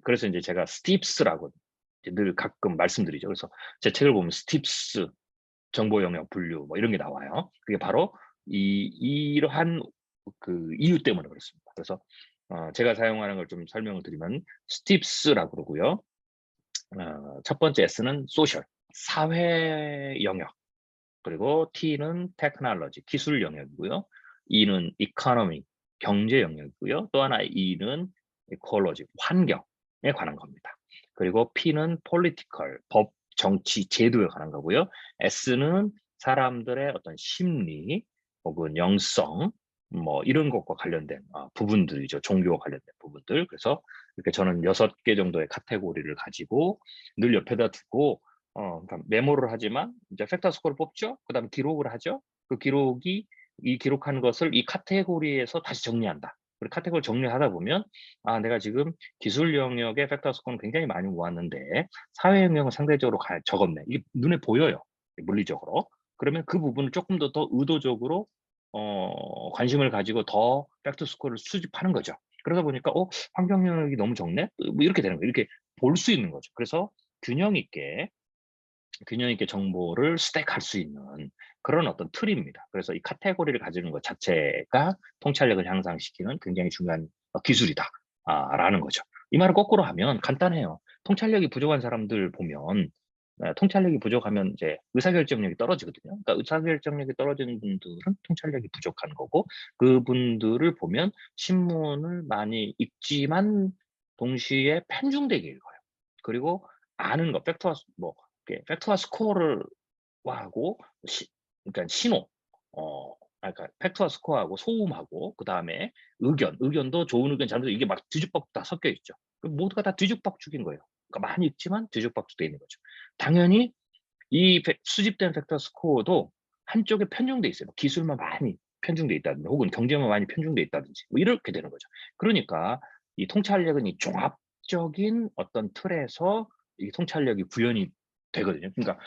그래서 인제 제가 스팁스라고 이제 늘 가끔 말씀드리죠. 그래서 제 책을 보면 스팁스 정보 영역 분류 뭐 이런 게 나와요. 그게 바로 이러한 그 이유 때문에 그렇습니다. 그래서 제가 사용하는 걸 좀 설명을 드리면 스팁스라고 그러고요. 첫 번째 S는 소셜, 사회 영역, 그리고 T는 테크놀로지, 기술 영역이고요. E는 이코노미, 경제 영역이고요. 또 하나 E는 이콜로지, 환경에 관한 겁니다. 그리고 P는 political, 법, 정치, 제도에 관한 거고요. S는 사람들의 어떤 심리 혹은 영성 뭐 이런 것과 관련된 부분들이죠. 종교와 관련된 부분들. 그래서 이렇게 저는 6개 정도의 카테고리를 가지고 늘 옆에다 두고 그러니까 메모를 하지만 이제 팩터 스코어를 뽑죠. 그다음에 기록을 하죠. 그 기록이 이 기록한 것을 이 카테고리에서 다시 정리한다. 그리고 카테고리 정리하다 보면 '아 내가 지금 기술 영역의 팩터 스코어는 굉장히 많이 모았는데 사회 영역은 상대적으로 적었네.' 이게 눈에 보여요, 물리적으로. 그러면 그 부분을 쪼끔 더 의도적으로 관심을 가지고 더 팩터 스코어를 수집하는 거죠. 그러다 보니까 '환경 영역이 너무 적네?' 뭐 이렇게 되는 거예요. 이렇게 볼 수 있는 거죠. 그래서 균형 있게 균형 있게 정보를 스택할 수 있는 그런 어떤 틀입니다. 그래서 이 카테고리를 가지는 것 자체가 통찰력을 향상시키는 굉장히 중요한 기술이다. 라는 거죠. 이 말을 거꾸로 하면 간단해요. 통찰력이 부족한 사람들 보면 통찰력이 부족하면 이제 의사결정력이 떨어지거든요. 그러니까 의사결정력이 떨어지는 분들은 통찰력이 부족한 거고 그분들을 보면 신문을 많이 읽지만 동시에 편중되게 읽어요. 그리고 아는 것, 뭐 팩트와 스코어를 하고 그러니까 신호, 그러니까 팩트와 스코어하고 소음하고 그다음에 의견도 좋은 의견, 잘못 이게 막 뒤죽박죽 다 섞여 있죠. 모두가 다 뒤죽박죽인 거예요. 그러니까 많이 있지만 뒤죽박죽돼 있는 거죠. 당연히 이 수집된 팩터 스코어도 한쪽에 편중돼 있어요. 뭐 기술만 많이 편중돼 있다든지 혹은 경제만 많이 편중돼 있다든지 뭐 이렇게 되는 거죠. 그러니까 이 통찰력은 이 종합적인 어떤 틀에서 이 통찰력이 구현이 되거든요. 그러니까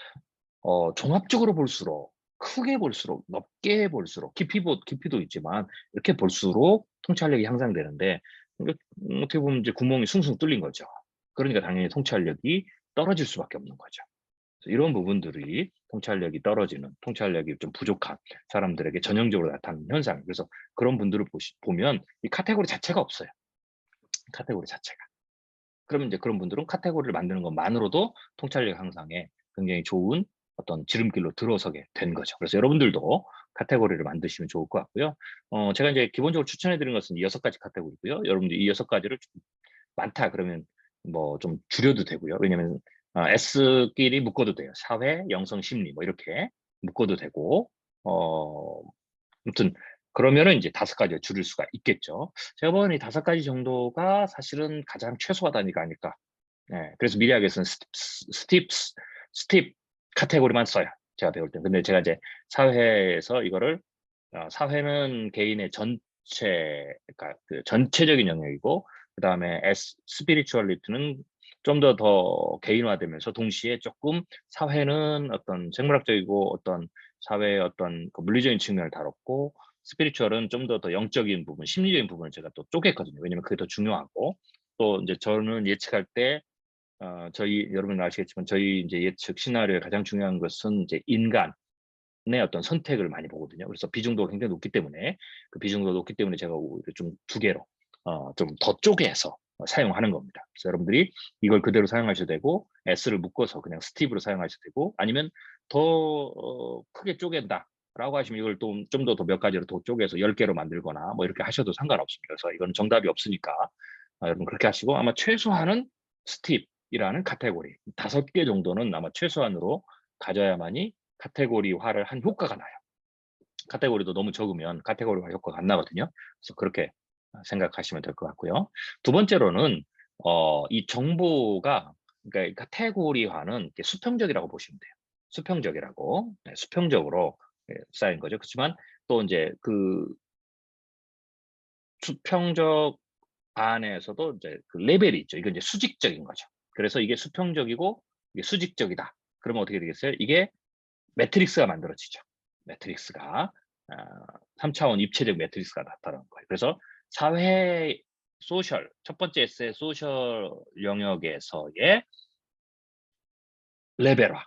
종합적으로 볼수록, 크게 볼수록, 넓게 볼수록, 깊이도 있지만 이렇게 볼수록 통찰력이 향상되는데, 어떻게 보면 이제 구멍이 숭숭 뚫린 거죠. 그러니까 당연히 통찰력이 떨어질 수밖에 없는 거죠. 그래서 이런 부분들이 통찰력이 떨어지는, 통찰력이 좀 부족한 사람들에게 전형적으로 나타나는 현상. 그래서 그런 분들을 보면 이 카테고리 자체가 없어요. 카테고리 자체가. 그러면 이제 그런 분들은 카테고리를 만드는 것만으로도 통찰력 향상에 굉장히 좋은 어떤 지름길로 들어서게 된 거죠. 그래서 여러분들도 카테고리를 만드시면 좋을 것 같고요. 제가 이제 기본적으로 추천해 드리는 것은 이 6가지 카테고리고요. 여러분들 이 6가지를 좀 많다 그러면 뭐 좀 줄여도 되고요. 왜냐면 S끼리 묶어도 돼요. 사회, 영성, 심리 뭐 이렇게 묶어도 되고 아무튼 그러면은 이제 5가지를 줄일 수가 있겠죠. 제가 보기에는 이 5가지 정도가 사실은 가장 최소화단위가 아닐까. 네, 그래서 미래학에서는 스팁 카테고리만 써요. 제가 배울 때. 근데 제가 이제 사회에서 이거를 사회는 개인의 그러니까 그 전체적인 영역이고, 그다음에 스피리추얼리티는 좀 더 개인화되면서 동시에 조금 사회는 어떤 생물학적이고 어떤 사회의 어떤 그 물리적인 측면을 다뤘고, 스피리추얼은 좀 더 영적인 부분, 심리적인 부분을 제가 또 쪼갰거든요. 왜냐면 그게 더 중요하고, 또 이제 저는 예측할 때 저희 여러분 아시겠지만 저희 이제 예측 시나리오의 가장 중요한 것은 이제 인간의 어떤 선택을 많이 보거든요. 그래서 비중도가 굉장히 높기 때문에 그 비중도가 높기 때문에 제가 오히려 좀 2개로 좀 더 쪼개서 사용하는 겁니다. 그래서 여러분들이 이걸 그대로 사용하셔도 되고 S를 묶어서 그냥 스티브로 사용하셔도 되고, 아니면 더 크게 쪼갠다라고 하시면 이걸 또 좀 더 몇 가지로 더 쪼개서 10개로 만들거나 뭐 이렇게 하셔도 상관없습니다. 그래서 이거는 정답이 없으니까 여러분 그렇게 하시고, 아마 최소한은 스팁이라는 카테고리 5개 정도는 아마 최소한으로 가져야만이 카테고리화를 한 효과가 나요. 카테고리도 너무 적으면 카테고리화 효과가 안 나거든요. 그래서 그렇게 생각하시면 될 것 같고요. 두 번째로는 이 정보가, 그러니까 카테고리화는 이렇게 수평적이라고 보시면 돼요. 수평적이라고. 네, 수평적으로 쌓인 거죠. 그렇지만 또 이제 그 수평적 안에서도 이제 그 레벨이 있죠. 이건 이제 수직적인 거죠. 그래서 이게 수평적이고 이게 수직적이다. 그러면 어떻게 되겠어요? 이게 매트릭스가 만들어지죠. 매트릭스가 3차원 입체적 매트릭스가 나타나는 거예요. 그래서 사회 소셜, 첫 번째 에세이 소셜 영역에서의 레벨화,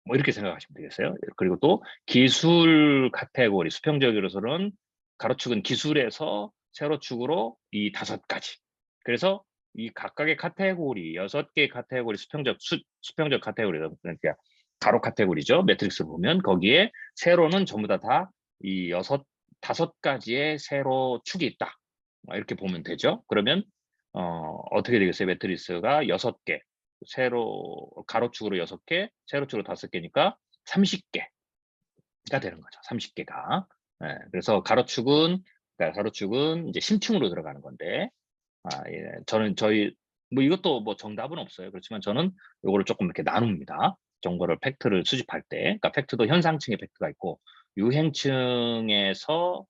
뭐 이렇게 생각하시면 되겠어요. 그리고 또 기술 카테고리 수평적으로서는 가로축은 기술에서 세로축으로 이 5가지. 그래서 이 각각의 카테고리 6개 카테고리 수평적 카테고리, 그러니까 가로 카테고리죠. 매트릭스를 보면 거기에 세로는 전부 다 이 5가지의 세로축이 있다. 이렇게 보면 되죠. 그러면 어떻게 되겠어요? 매트리스가 6개, 가로축으로 6개, 세로축으로 5개니까 30개가 되는 거죠. 30개가. 예, 그래서 그러니까 가로축은 이제 심층으로 들어가는 건데, 예, 저희 뭐 이것도 뭐 정답은 없어요. 그렇지만 저는 요거를 조금 이렇게 나눕니다. 정보를 팩트를 수집할 때, 그러니까 팩트도 현상층의 팩트가 있고 유행층에서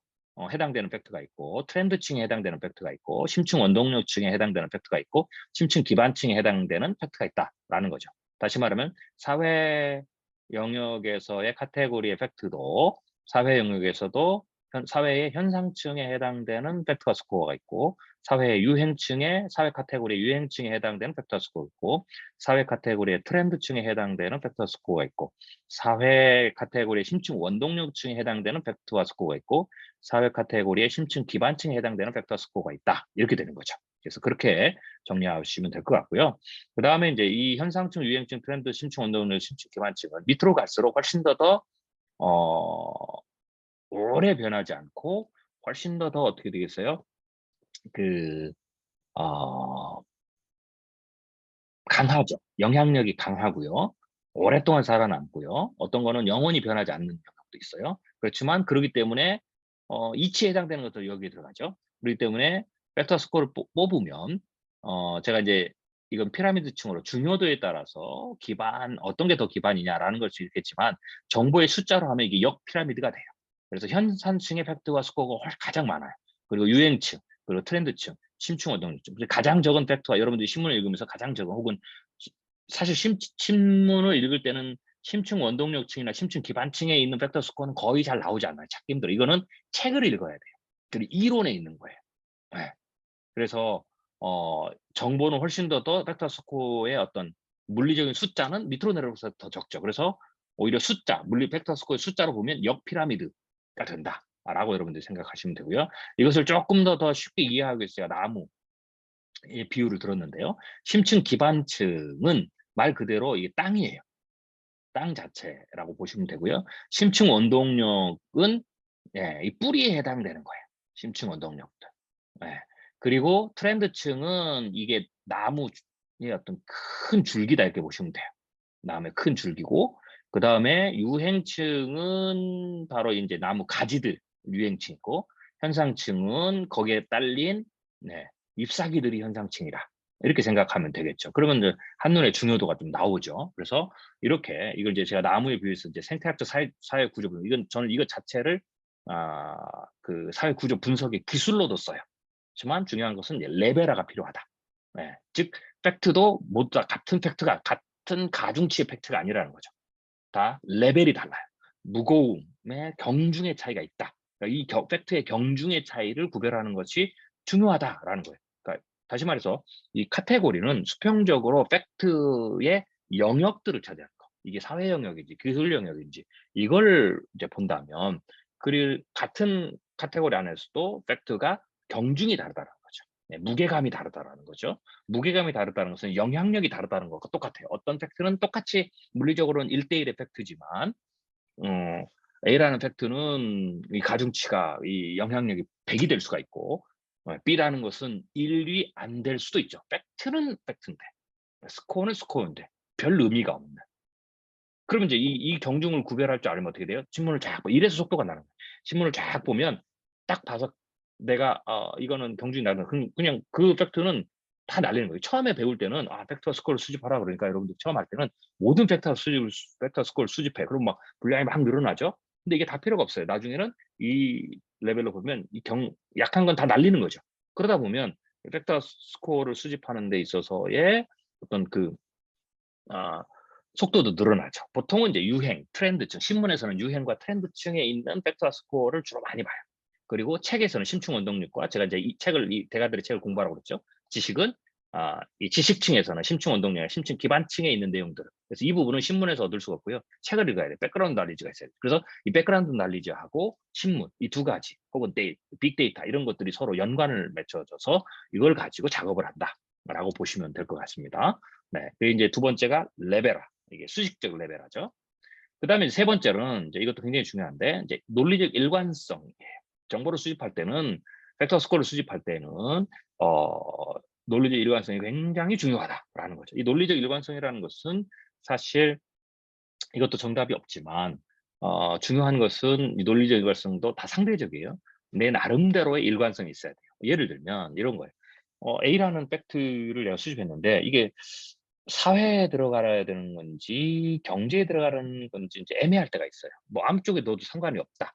해당되는 팩트가 있고, 트렌드층에 해당되는 팩트가 있고, 심층 원동력층에 해당되는 팩트가 있고, 심층 기반층에 해당되는 팩트가 있다라는 거죠. 다시 말하면 사회 영역에서의 카테고리의 팩트도 사회 영역에서도 사회의 현상층에 해당되는 팩트와 스코어가 있고, 사회 유행층의 사회 카테고리 유행층에 해당되는 팩터 스코어가 있고, 사회 카테고리의 트렌드층에 해당되는 팩터 스코어가 있고, 사회 카테고리의 심층 원동력층에 해당되는 팩트와 스코어가 있고, 사회 카테고리의 심층 기반층에 해당되는 팩터 스코어가 있다. 이렇게 되는 거죠. 그래서 그렇게 정리하시면 될 것 같고요. 그 다음에 이제 이 현상층, 유행층, 트렌드, 심층 원동력, 심층 기반층은 밑으로 갈수록 훨씬 더 오래 변하지 않고 훨씬 더 어떻게 되겠어요? 그 어, 강하죠. 영향력이 강하고요. 오랫동안 살아남고요. 어떤 거는 영원히 변하지 않는 영역도 있어요. 그렇지만 그러기 때문에 이치에 해당되는 것도 여기에 들어가죠. 그렇기 때문에 벡터 스코어를 뽑으면 제가 이제 이건 피라미드층으로 중요도에 따라서 기반 어떤 게 더 기반이냐라는 걸 수 있겠지만 정보의 숫자로 하면 이게 역 피라미드가 돼요. 그래서 현상층의 팩트와 스코어가 가장 많아요. 그리고 유행층, 그리고 트렌드층, 심층 원동력층. 가장 적은 팩트와 여러분들이 신문을 읽으면서 가장 적은 혹은 사실 신문을 읽을 때는 심층 원동력층이나 심층 기반층에 있는 팩터 스코어는 거의 잘 나오지 않아요. 찾기 힘들어요. 이거는 책을 읽어야 돼요. 그리고 이론에 있는 거예요. 네. 그래서 정보는 훨씬 더 팩터 스코어의 어떤 물리적인 숫자는 밑으로 내려가서 더 적죠. 그래서 오히려 숫자, 물리 팩터 스코어의 숫자로 보면 역 피라미드가 된다라고 여러분들이 생각하시면 되고요. 이것을 조금 더 쉽게 이해하기 위해서 제가 나무의 비유를 들었는데요. 심층 기반층은 말 그대로 이게 땅이에요. 땅 자체라고 보시면 되고요. 심층 원동력은 이 뿌리에 해당되는 거예요. 심층 원동력들. 예. 그리고 트렌드층은 이게 나무의 어떤 큰 줄기다 이렇게 보시면 돼요. 나무의 큰 줄기고 그다음에 유행층은 바로 인제 나무 가지들 유행층이고 현상층은 거기에 딸린 잎사귀들이 현상층이라 이렇게 생각하면 되겠죠. 그러면 이제 한눈에 중요도가 좀 나오죠. 그래서 이렇게 이걸 이제 제가 나무에 비유해서 이제 생태학적 사회 구조 분석 이건 저는 이거 자체를 그 사회 구조 분석의 기술로도 써요. 하지만 중요한 것은 이제 레벨화가 필요하다. 즉 팩트도 모두 다 같은 팩트가 같은 가중치의 팩트가 아니라는 거죠. 다 레벨이 달라요. 무거움의 경중의 차이가 있다. 그러니까 이 팩트의 경중의 차이를 구별하는 것이 중요하다라는 거예요. 그러니까 다시 말해서 이 카테고리는 수평적으로 팩트의 영역들을 차지하는 거. 이게 사회 영역인지 기술 영역인지 이걸 이제 본다면 같은 카테고리 안에서도 팩트가 경중이 다르다는 거죠. 무게감이 다르다라는 거죠. 무게감이 다르다는 것은 영향력이 다르다는 것과 똑같아요. 어떤 팩트는 똑같이 물리적으로는 1대1의 팩트지만 A라는 팩트는 이 가중치가 이 영향력이 100이 될 수가 있고 B라는 것은 1이 안 될 수도 있죠. 팩트는 팩트인데 스코어는 스코어인데 별 의미가 없는. 그러면 이제 이 경중을 구별할 줄 알면 어떻게 돼요? 신문을 쫙 이래서 속도가 나는 거예요. 신문을 쫙 보면 딱 봐서 내가 이거는 경중이 나는 그냥 그 팩트는 다 날리는 거예요. 처음에 배울 때는 팩터 스코어를 수집하라 그러니까 여러분들 처음 할 때는 모든 팩터 스코어를 수집해. 그럼 막 분량이 막 늘어나죠. 근데 이게 다 필요가 없어요. 나중에는 이 레벨로 보면 약한 건 다 날리는 거죠. 그러다 보면 팩터 스코어를 수집하는 데 있어서의 어떤 아 속도도 늘어나죠. 보통은 이제 유행, 트렌드층, 신문에서는 유행과 트렌드층에 있는 팩터 스코어를 주로 많이 봐요. 그리고 책에서는 심층 원동력과 제가 이제 이 대가들의 책을 공부하라고 그랬죠. 지식은 이 지식층에서는 심층 원동력, 심층 기반층에 있는 내용들. 그래서 이 부분은 신문에서 얻을 수가 없고요. 책을 읽어야 돼요. 백그라운드 날리지가 있어요. 그래서 이 백그라운드 날리지하고 신문 이 두 가지 혹은 빅데이터 이런 것들이 서로 연관을 맺혀져서 이걸 가지고 작업을 한다라고 보시면 될 것 같습니다. 네, 그리고 이제 두 번째가 레벨화. 이게 수식적 레벨화죠. 그다음에 세 번째는 이제 이것도 굉장히 중요한데 이제 논리적 일관성이에요. 정보를 수집할 때는 팩터 스코어를 수집할 때는 논리적 일관성이 굉장히 중요하다라는 거죠. 이 논리적 일관성이라는 것은 사실 이것도 정답이 없지만 중요한 것은 이 논리적 일관성도 다 상대적이에요. 내 나름대로의 일관성이 있어야 돼요. 예를 들면 이런 거예요. A라는 팩트를 내가 수집했는데 이게 사회에 들어가야 되는 건지 경제에 들어가는 건지 이제 애매할 때가 있어요. 뭐 아무 쪽에 넣어도 상관이 없다.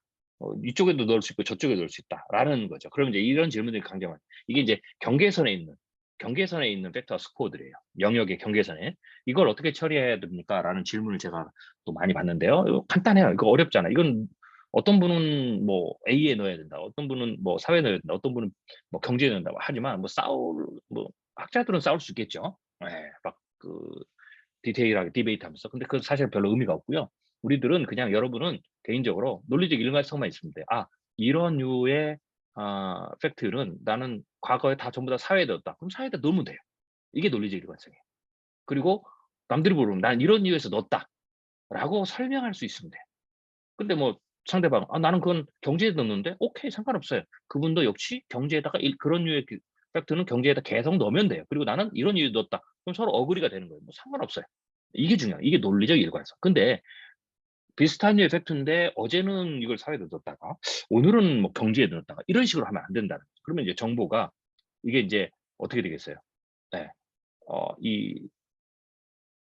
이쪽에도 넣을 수 있고 저쪽에 넣을 수 있다라는 거죠. 그럼 이제 이런 질문들이 굉장히 많아요. 이게 이제 경계선에 있는 벡터 스코어들이에요. 영역의 경계선에. 이걸 어떻게 처리해야 됩니까? 라는 질문을 제가 또 많이 받는데요. 이거 간단해요. 이거 어렵잖아요. 이건 어떤 분은 뭐 A에 넣어야 된다. 어떤 분은 뭐 사회에 넣어야 된다. 어떤 분은 뭐 경제에 넣는다. 하지만 뭐 학자들은 싸울 수 있겠죠. 예. 막 디테일하게 디베이트하면서. 근데 그건 사실 별로 의미가 없고요. 우리들은 그냥 여러분은 개인적으로 논리적 일관성만 있으면 돼요. 이런 류의 팩트는 나는 과거에 다 전부 다 사회에 넣었다. 그럼 사회에다 넣으면 돼요. 이게 논리적 일관성이에요. 그리고 남들이 모르면 "난 이런 이유에서 넣었다."라고 설명할 수 있으면 돼요. 근데 뭐 상대방은 나는 그건 경제에 넣었는데." 오케이 상관없어요. 그분도 역시 경제에다가 그런 류의 팩트는 경제에다 계속 넣으면 돼요. 그리고 나는 이런 이유 넣었다. 그럼 서로 어그리가 되는 거예요. 뭐 상관없어요. 이게 중요해요. 이게 논리적 일관성. 근데 비슷한 류의 팩트인데 어제는 이걸 사회에 넣었다가 오늘은 뭐 경제에 넣었다가 이런 식으로 하면 안 된다는 거죠. 그러면 이제 정보가 이게 이제 어떻게 되겠어요? 네.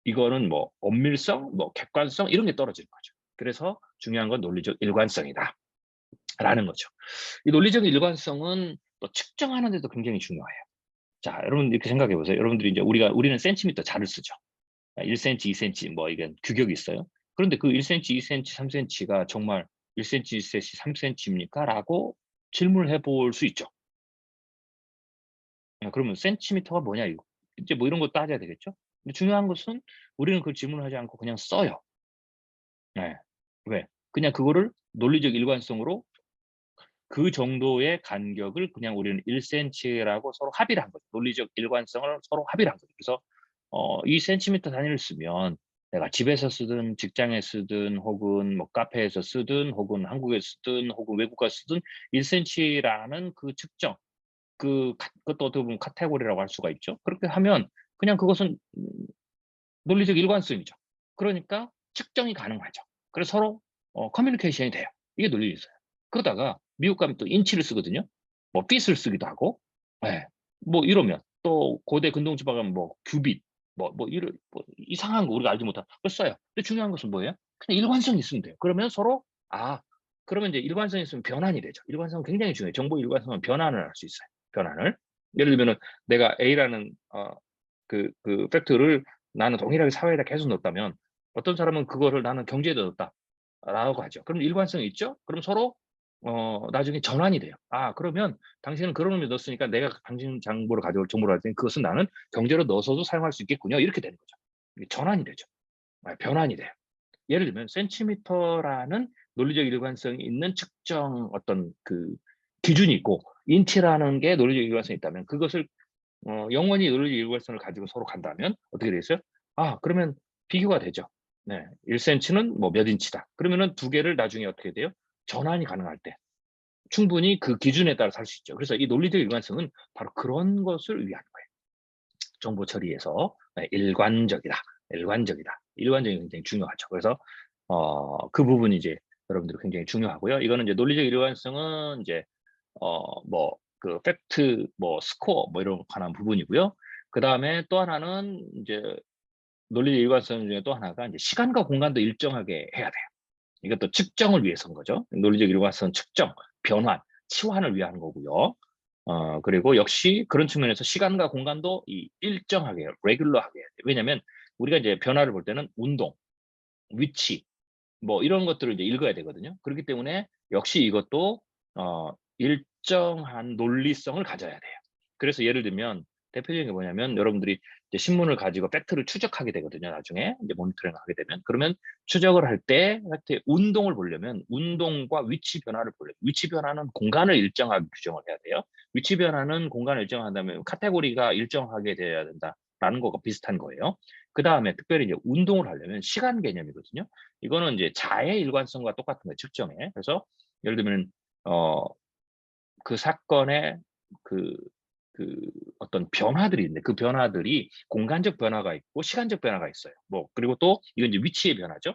이거는 뭐 엄밀성, 뭐 객관성 이런 게 떨어지는 거죠. 그래서 중요한 건 논리적 일관성이다라는 거죠. 이 논리적 일관성은 또 측정하는 데도 굉장히 중요해요. 자, 여러분 이렇게 생각해 보세요. 여러분들이 이제 우리는 센티미터 자를 쓰죠. 1cm, 2cm 뭐 이게 규격이 있어요. 그런데 그 1cm, 2cm, 3cm가 정말 1cm, 2cm, 3cm입니까? 라고 질문을 해볼 수 있죠. 그러면 센티미터가 뭐냐 이거. 이제 뭐 이런 거 따져야 되겠죠. 근데 중요한 것은 우리는 그걸 질문하지 않고 그냥 써요. 네. 왜? 그냥 그거를 논리적 일관성으로 그 정도의 간격을 그냥 우리는 1cm라고 서로 합의를 한 거죠. 논리적 일관성을 서로 합의를 한 거죠. 그래서 2cm 단위를 쓰면 내가 집에서 쓰든 직장에 쓰든 혹은 뭐 카페에서 쓰든 혹은 한국에 쓰든 혹은 외국 가서 쓰든 1cm라는 그 측정 그것도 어떻게 보면 카테고리라고 할 수가 있죠. 그렇게 하면 그냥 그것은 논리적 일관성이죠. 그러니까 측정이 가능하죠. 그래서 서로 커뮤니케이션이 돼요. 이게 논리적 일관성. 그러다가 미국 가면 또 인치를 쓰거든요. 뭐 핏을 쓰기도 하고. 예. 뭐 이러면 또 고대 근동지방 가면 뭐 규빗 뭐 이런 뭐 이상한 거 우리가 알지 못한 걸 써요. 근데 중요한 것은 뭐예요? 그냥 일관성이 있으면 돼요. 그러면 서로 그러면 이제 일관성이 있으면 변환이 되죠. 일관성은 굉장히 중요해요. 정보 일관성은 변환을 할 수 있어요. 변환을. 예를 들면은 내가 A라는 팩트를 나는 동일하게 사회에다 계속 넣었다면 어떤 사람은 그거를 나는 경제에다 넣었다라고 하죠. 그럼 일관성이 있죠? 그럼 서로 나중에 전환이 돼요. 그러면 당신은 그런 의미로 넣었으니까 내가 당신 정보를 가져올 정보를 가질 테니 그것은 나는 경제로 넣어서도 사용할 수 있겠군요. 이렇게 되는 거죠. 이게 전환이 되죠. 변환이 돼요. 예를 들면 센티미터라는 논리적 일관성이 있는 측정 어떤 그 기준이 있고 인치라는 게 논리적 일관성이 있다면 그것을 영원히 논리적 일관성을 가지고 서로 간다면 어떻게 되겠어요? 그러면 비교가 되죠. 네. 1cm는 뭐 몇 인치다. 그러면은 두 개를 나중에 어떻게 돼요? 전환이 가능할 때 충분히 그 기준에 따라 살 수 있죠. 그래서 이 논리적 일관성은 바로 그런 것을 위한 거예요. 정보 처리에서 일관적이다. 일관적이다. 일관적이 굉장히 중요하죠. 그래서 그 부분이 이제 여러분들이 굉장히 중요하고요. 이거는 이제 논리적 일관성은 이제 뭐 그 팩트 뭐 스코어 뭐 이런 관한 부분이고요. 그다음에 또 하나는 이제 논리적 일관성 중에 또 하나가 이제 시간과 공간도 일정하게 해야 돼요. 이것도 측정을 위해서인 거죠. 논리적 일관성 측정, 변환, 치환을 위한 거고요. 그리고 역시 그런 측면에서 시간과 공간도 일정하게, 레귤러하게 해야 돼요. 왜냐면 우리가 이제 변화를 볼 때는 운동, 위치, 뭐 이런 것들을 이제 읽어야 되거든요. 그렇기 때문에 역시 이것도 일정한 논리성을 가져야 돼요. 그래서 예를 들면 대표적인 게 뭐냐면 여러분들이 이제 신문을 가지고 팩트를 추적하게 되거든요. 나중에 이제 모니터링 하게 되면 그러면 추적을 할 때 운동을 보려면 운동과 위치 변화를 보려면 위치 변화는 공간을 일정하게 규정을 해야 돼요. 위치 변화는 공간을 일정하다면 카테고리가 일정하게 돼야 된다라는 거가 비슷한 거예요. 그 다음에 특별히 이제 운동을 하려면 시간 개념이거든요. 이거는 이제 자의 일관성과 똑같은 거예요, 측정에. 그래서 예를 들면 그 사건의 그 어떤 변화들이 있는데 그 변화들이 공간적 변화가 있고 시간적 변화가 있어요. 뭐 그리고 또 이건 이제 위치의 변화죠.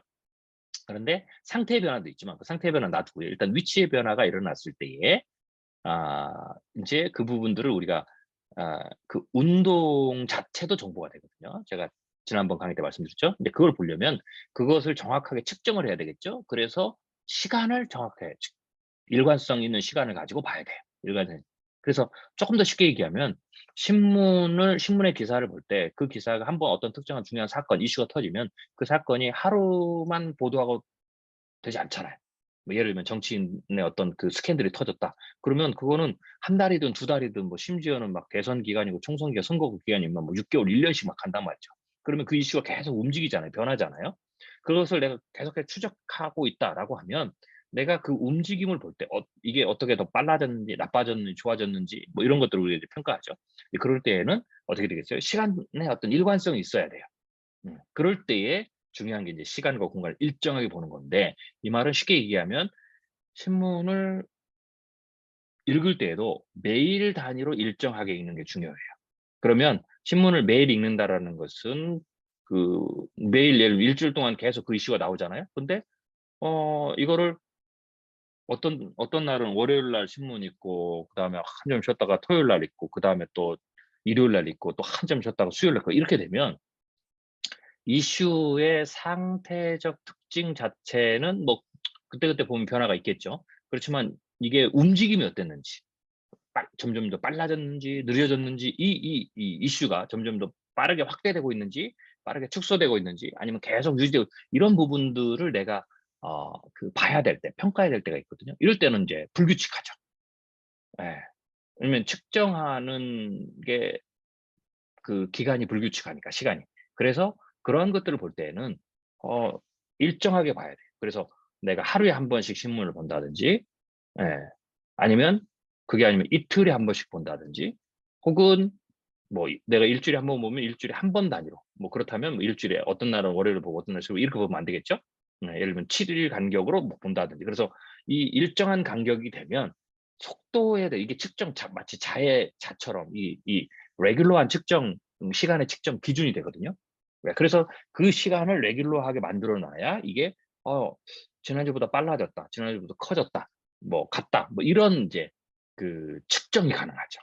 그런데 상태의 변화도 있지만 그 상태의 변화는 놔두고요. 일단 위치의 변화가 일어났을 때에 이제 그 부분들을 우리가 그 운동 자체도 정보가 되거든요. 제가 지난번 강의 때 말씀드렸죠. 근데 그걸 보려면 그것을 정확하게 측정을 해야 되겠죠. 그래서 시간을 정확하게 일관성 있는 시간을 가지고 봐야 돼요. 일관성. 그래서 조금 더 쉽게 얘기하면 신문의 기사를 볼 때 그 기사가 한번 어떤 특정한 중요한 사건, 이슈가 터지면 그 사건이 하루만 보도하고 되지 않잖아요. 뭐 예를 들면 정치인의 어떤 그 스캔들이 터졌다. 그러면 그거는 한 달이든 두 달이든 뭐 심지어는 막 대선 기간이고 총선 기간, 선거 기간이면 뭐 6개월, 1년씩 막 간단 말이죠. 그러면 그 이슈가 계속 움직이잖아요. 변하잖아요. 그것을 내가 계속해서 추적하고 있다라고 하면 내가 그 움직임을 볼 때 이게 어떻게 더 빨라졌는지 나빠졌는지 좋아졌는지 뭐 이런 것들을 우리가 이제 평가하죠. 그럴 때에는 어떻게 되겠어요? 시간의 어떤 일관성이 있어야 돼요. 그럴 때에 중요한 게 이제 시간과 공간을 일정하게 보는 건데 이 말은 쉽게 얘기하면 신문을 읽을 때에도 매일 단위로 일정하게 읽는 게 중요해요. 그러면 신문을 매일 읽는다라는 것은 그 매일 예를 일주일 동안 계속 그 이슈가 나오잖아요. 근데 이거를 어떤 날은 월요일 날 신문 있고 그다음에 한참 쉬었다가 토요일 날 있고 그다음에 또 일요일 날 있고 또 한참 쉬었다가 수요일 날 있고 이렇게 되면 이슈의 상태적 특징 자체는 뭐 그때그때 보면 변화가 있겠죠. 그렇지만 이게 움직임이 어땠는지 점점 더 빨라졌는지 느려졌는지 이 이슈가 점점 더 빠르게 확대되고 있는지 빠르게 축소되고 있는지 아니면 계속 유지되고 이런 부분들을 내가 봐야 될 때 평가해야 될 때가 있거든요. 이럴 때는 이제 불규칙하죠. 예. 왜냐면 측정하는 게 그 기간이 불규칙하니까 시간이. 그래서 그런 것들을 볼 때에는 어 일정하게 봐야 돼요. 그래서 내가 하루에 한 번씩 신문을 본다든지 예. 아니면 그게 아니면 이틀에 한 번씩 본다든지 혹은 뭐 내가 일주일에 한 번 보면 일주일에 한 번 단위로 뭐 그렇다면 뭐 일주일에 어떤 날은 월요일을 보고 어떤 날은 수요일 이렇게 보면 안 되겠죠? 예를 들면 7일 간격으로 뭐 본다든지. 그래서 이 일정한 간격이 되면 속도에 대해 이게 측정 마치 자처럼 이 레귤러한 측정 시간의 측정 기준이 되거든요. 그래서 그 시간을 레귤러하게 만들어 놔야 이게 어 '지난주보다 빨라졌다. 지난주보다 커졌다. 뭐 같다.' 뭐 이런 인제 그 측정이 가능하죠.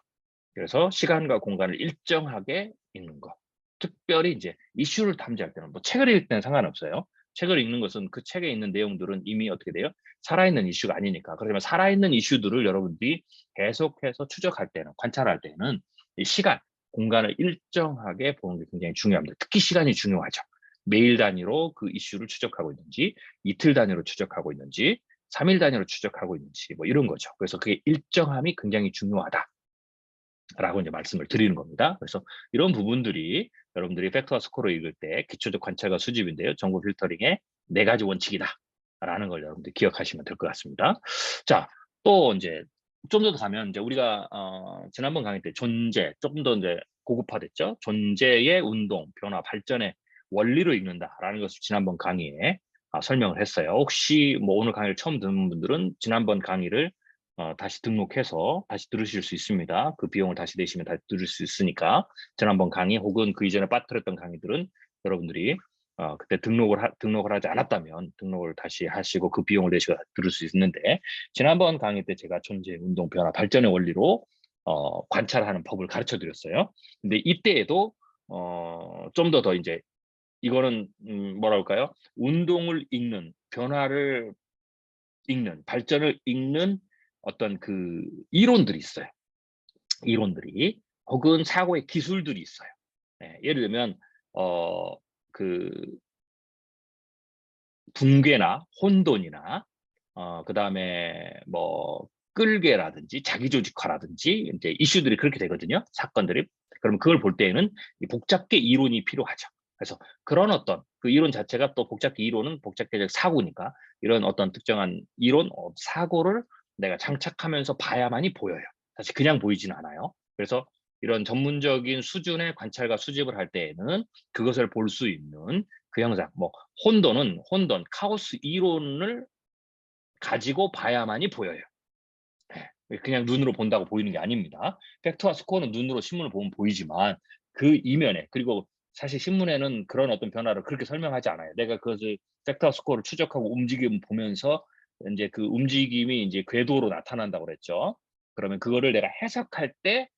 그래서 시간과 공간을 일정하게 읽는 것. 특별히 이제 이슈를 탐지할 때는 뭐 책을 읽을 때는 상관없어요. 책을 읽는 것은 그 책에 있는 내용들은 이미 어떻게 돼요? 살아있는 이슈가 아니니까. 그러면 살아있는 이슈들을 여러분들이 계속해서 추적할 때는 관찰할 때는 이 시간, 공간을 일정하게 보는 게 굉장히 중요합니다. 특히 시간이 중요하죠. 매일 단위로 그 이슈를 추적하고 있는지, 이틀 단위로 추적하고 있는지, 3일 단위로 추적하고 있는지 뭐 이런 거죠. 그래서 그게 일정함이 굉장히 중요하다. 라고 이제 말씀을 드리는 겁니다. 그래서 이런 부분들이 여러분들이 팩터와 스코어를 읽을 때 기초적 관찰과 수집인데요. 정보 필터링의 4가지 원칙이다라는 걸 여러분들이 기억하시면 될 것 같습니다. 자, 또 인제 좀 더 가면 인제 우리가 지난번 강의 때 존재 조금 더 인제 고급화됐죠. 존재의 운동, 변화, 발전의 원리를 읽는다라는 것을 지난번 강의에 설명을 했어요. 혹시 뭐 오늘 강의를 처음 듣는 분들은 지난번 강의를 다시 등록해서 다시 들으실 수 있습니다. 그 비용을 다시 내시면 다시 들을 수 있으니까 지난번 강의 혹은 그 이전에 빠뜨렸던 강의들은 여러분들이 그때 등록을 하지 않았다면 등록을 다시 하시고 그 비용을 내시고 들을 수 있는데 지난번 강의 때 제가 존재, 운동, 변화, 발전의 원리로 관찰하는 법을 가르쳐 드렸어요. 근데 이때에도 좀 더 이제 이거는 뭐라 그럴까요? 운동을 읽는, 변화를 읽는, 발전을 읽는 어떤 그 이론들이 있어요. 이론들이 혹은 사고의 기술들이 있어요. 예, 예를 들면 그 붕괴나 혼돈이나 그다음에 뭐 끌개라든지 자기조직화라든지 인제 이슈들이 그렇게 되거든요, 사건들이. 그러면 그걸 볼 때에는 이 복잡계 이론이 필요하죠. 그래서 그런 어떤 그 이론 자체가 또 복잡계 이론은 복잡계적 사고니까 이런 어떤 특정한 이론 사고를 내가 장착하면서 봐야만이 보여요. 사실 그냥 보이지는 않아요. 그래서 이런 전문적인 수준의 관찰과 수집을 할 때에는 그것을 볼 수 있는 그 형상 뭐 혼돈, 카오스 이론을 가지고 봐야만이 보여요. 예. 그냥 눈으로 본다고 보이는 게 아닙니다. 팩트와 스코어는 눈으로 신문을 보면 보이지만 그 이면에 그리고 사실 신문에는 그런 어떤 변화를 그렇게 설명하지 않아요. 내가 그것을 팩트와 스코어를 추적하고 움직임을 보면서 인제 그 움직임이 인제 궤도로 나타난다고 그랬죠. 그러면 그거를 내가 해석할 때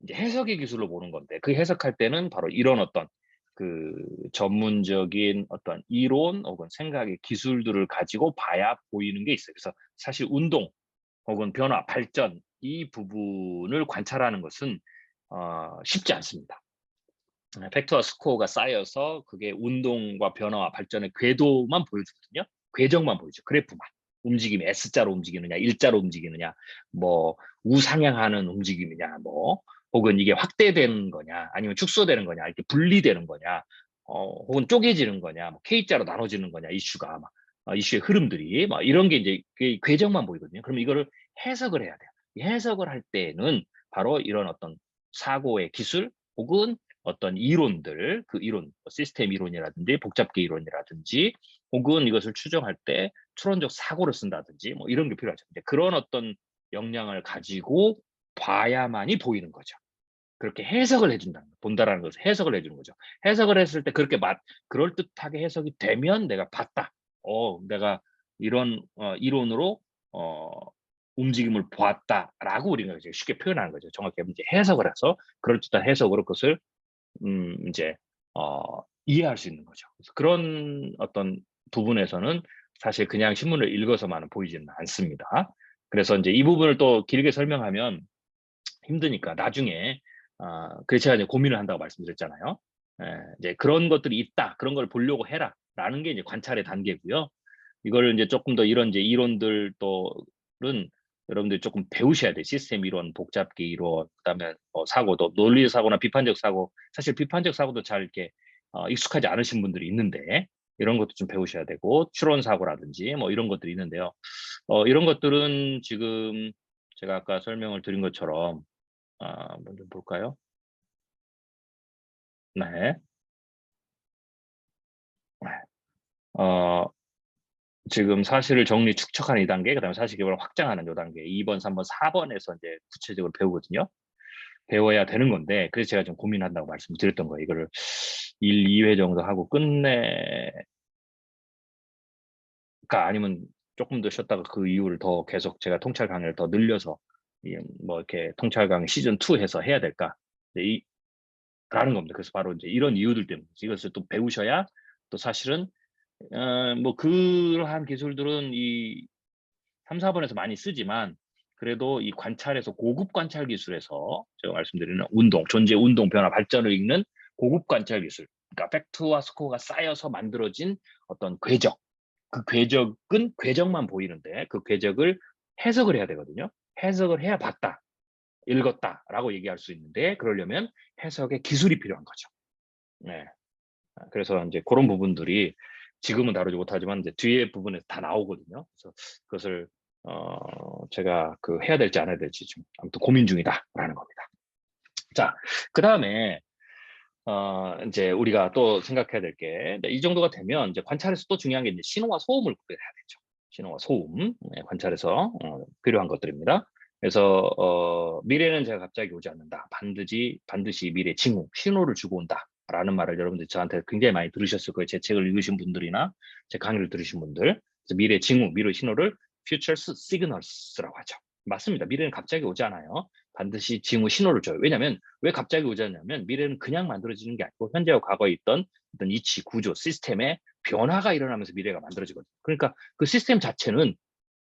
이제 해석의 기술로 보는 건데 그 해석할 때는 바로 이런 어떤 그 전문적인 어떤 이론 혹은 생각의 기술들을 가지고 봐야 보이는 게 있어요. 그래서 사실 운동 혹은 변화, 발전 이 부분을 관찰하는 것은 쉽지 않습니다. 팩터와 스코어가 쌓여서 그게 운동과 변화와 발전의 궤도만 보여주거든요. 궤적만 보여줘. 그래프만. 움직임이 S자로 움직이느냐, 일자로 움직이느냐, 뭐 우상향하는 움직임이냐, 뭐 혹은 이게 확대되는 거냐, 아니면 축소되는 거냐, 이렇게 분리되는 거냐, 혹은 쪼개지는 거냐, 뭐 K자로 나눠지는 거냐, 이슈가 막 이슈의 흐름들이 막 이런 게 이제 그 궤적만 보이거든요. 그럼 이거를 해석을 해야 돼요. 이 해석을 할 때는 바로 이런 어떤 사고의 기술 혹은 어떤 이론들, 그 이론, 뭐 시스템 이론이라든지 복잡계 이론이라든지 혹은 이것을 추정할 때 추론적 사고를 쓴다든지 뭐 이런 게 필요하죠. 이제 그런 어떤 역량을 가지고 봐야만이 보이는 거죠. 그렇게 해석을 해 준다는 거, 본다라는 것은 해석을 해 주는 거죠. 해석을 했을 때 그렇게 그럴듯하게 해석이 되면 내가 봤다. 내가 이런 이론으로 어 움직임을 보았다라고 우리가 이제 쉽게 표현하는 거죠. 정확히 이제 해석을 해서 그럴듯한 해석으로 그것을 인제 이해할 수 있는 거죠. 그래서 그런 어떤 부분에서는 사실 그냥 신문을 읽어서만은 보이지는 않습니다. 그래서 인제 이 부분을 또 길게 설명하면 힘드니까 나중에 그래서 제가 이제 고민을 한다고 말씀드렸잖아요. 예. 이제 "그런 것들이 있다. 그런 걸 보려고 해라."라는 게 이제 관찰의 단계고요. 이거를 인제 쪼끔 더 이런 이제 이론들 또는 여러분들이 쪼끔 배우셔야 돼요. 시스템 이론, 복잡기 이론, 그다음에 사고도 논리 사고나 비판적 사고, 사실 비판적 사고도 잘 이렇게 익숙하지 않으신 분들이 있는데 이런 것도 좀 배우셔야 되고, 추론 사고라든지 뭐 이런 것들이 있는데요. 이런 것들은 지금 제가 아까 설명을 드린 것처럼 먼저 볼까요? 네. 네. 어 지금 사실을 정리 축적하는 이 단계, 그다음에 사실 결과를 확장하는 요 단계, 2 번, 3 번, 4 번에서 인제 구체적으로 배우거든요. 배워야 되는 건데, 그래서 제가 좀 고민한다고 말씀드렸던 거예요. 이거를 1-2회 정도 하고 끝낼까, 아니면 쪼끔 더 쉬었다가 그 이후를 더 계속 제가 통찰 강의를 더 늘려서 뭐 이렇게 통찰 강의 시즌 2 해서 해야 될까? 이제 라는 겁니다. 그래서 바로 인제 이런 이유들 때문에 이것을 또 배우셔야 또 사실은 뭐 그러한 기술들은 이 3-4 번에서 많이 쓰지만, 그래도 이 관찰에서 고급 관찰 기술에서 제가 말씀드리는 운동, 존재 운동 변화 발전을 읽는 고급 관찰 기술, 그러니까 팩트와 스코어가 쌓여서 만들어진 어떤 궤적, 그 궤적은 궤적만 보이는데 그 궤적을 해석을 해야 되거든요. 해석을 해야 '봤다. 읽었다.'라고 얘기할 수 있는데, 그러려면 해석의 기술이 필요한 거죠. 네. 그래서 인제 고런 부분들이 지금은 다루지 못하지만 이제 뒤에 부분에서 다 나오거든요. 그래서 그것을 제가 해야 될지 안 해야 될지 좀 아무튼 고민 중이다라는 겁니다. 자, 그다음에 인제 우리가 또 생각해야 될 게, 네, 이 정도가 되면 인제 관찰에서 또 중요한 게 인제 신호와 소음을 구별해야 되죠. 신호와 소음. 네, 관찰에서 필요한 것들입니다. 그래서 "미래는 제가 갑자기 오지 않는다. 반드시 미래의 징후, 신호를 주고 온다."라는 말을 여러분들이 저한테 굉장히 많이 들으셨을 거예요. 제 책을 읽으신 분들이나 제 강의를 들으신 분들. 그래서 미래의 징후, 미래의 신호를 Future Signals라고 하죠. 맞습니다. 미래는 갑자기 오지 않아요. 반드시 징후, 신호를 줘요. 왜냐면 왜 갑자기 오지 않냐면, 미래는 그냥 만들어지는 게 아니고 현재와 과거에 있던 어떤 이치, 구조, 시스템의 변화가 일어나면서 미래가 만들어지거든요. 그러니까 그 시스템 자체는,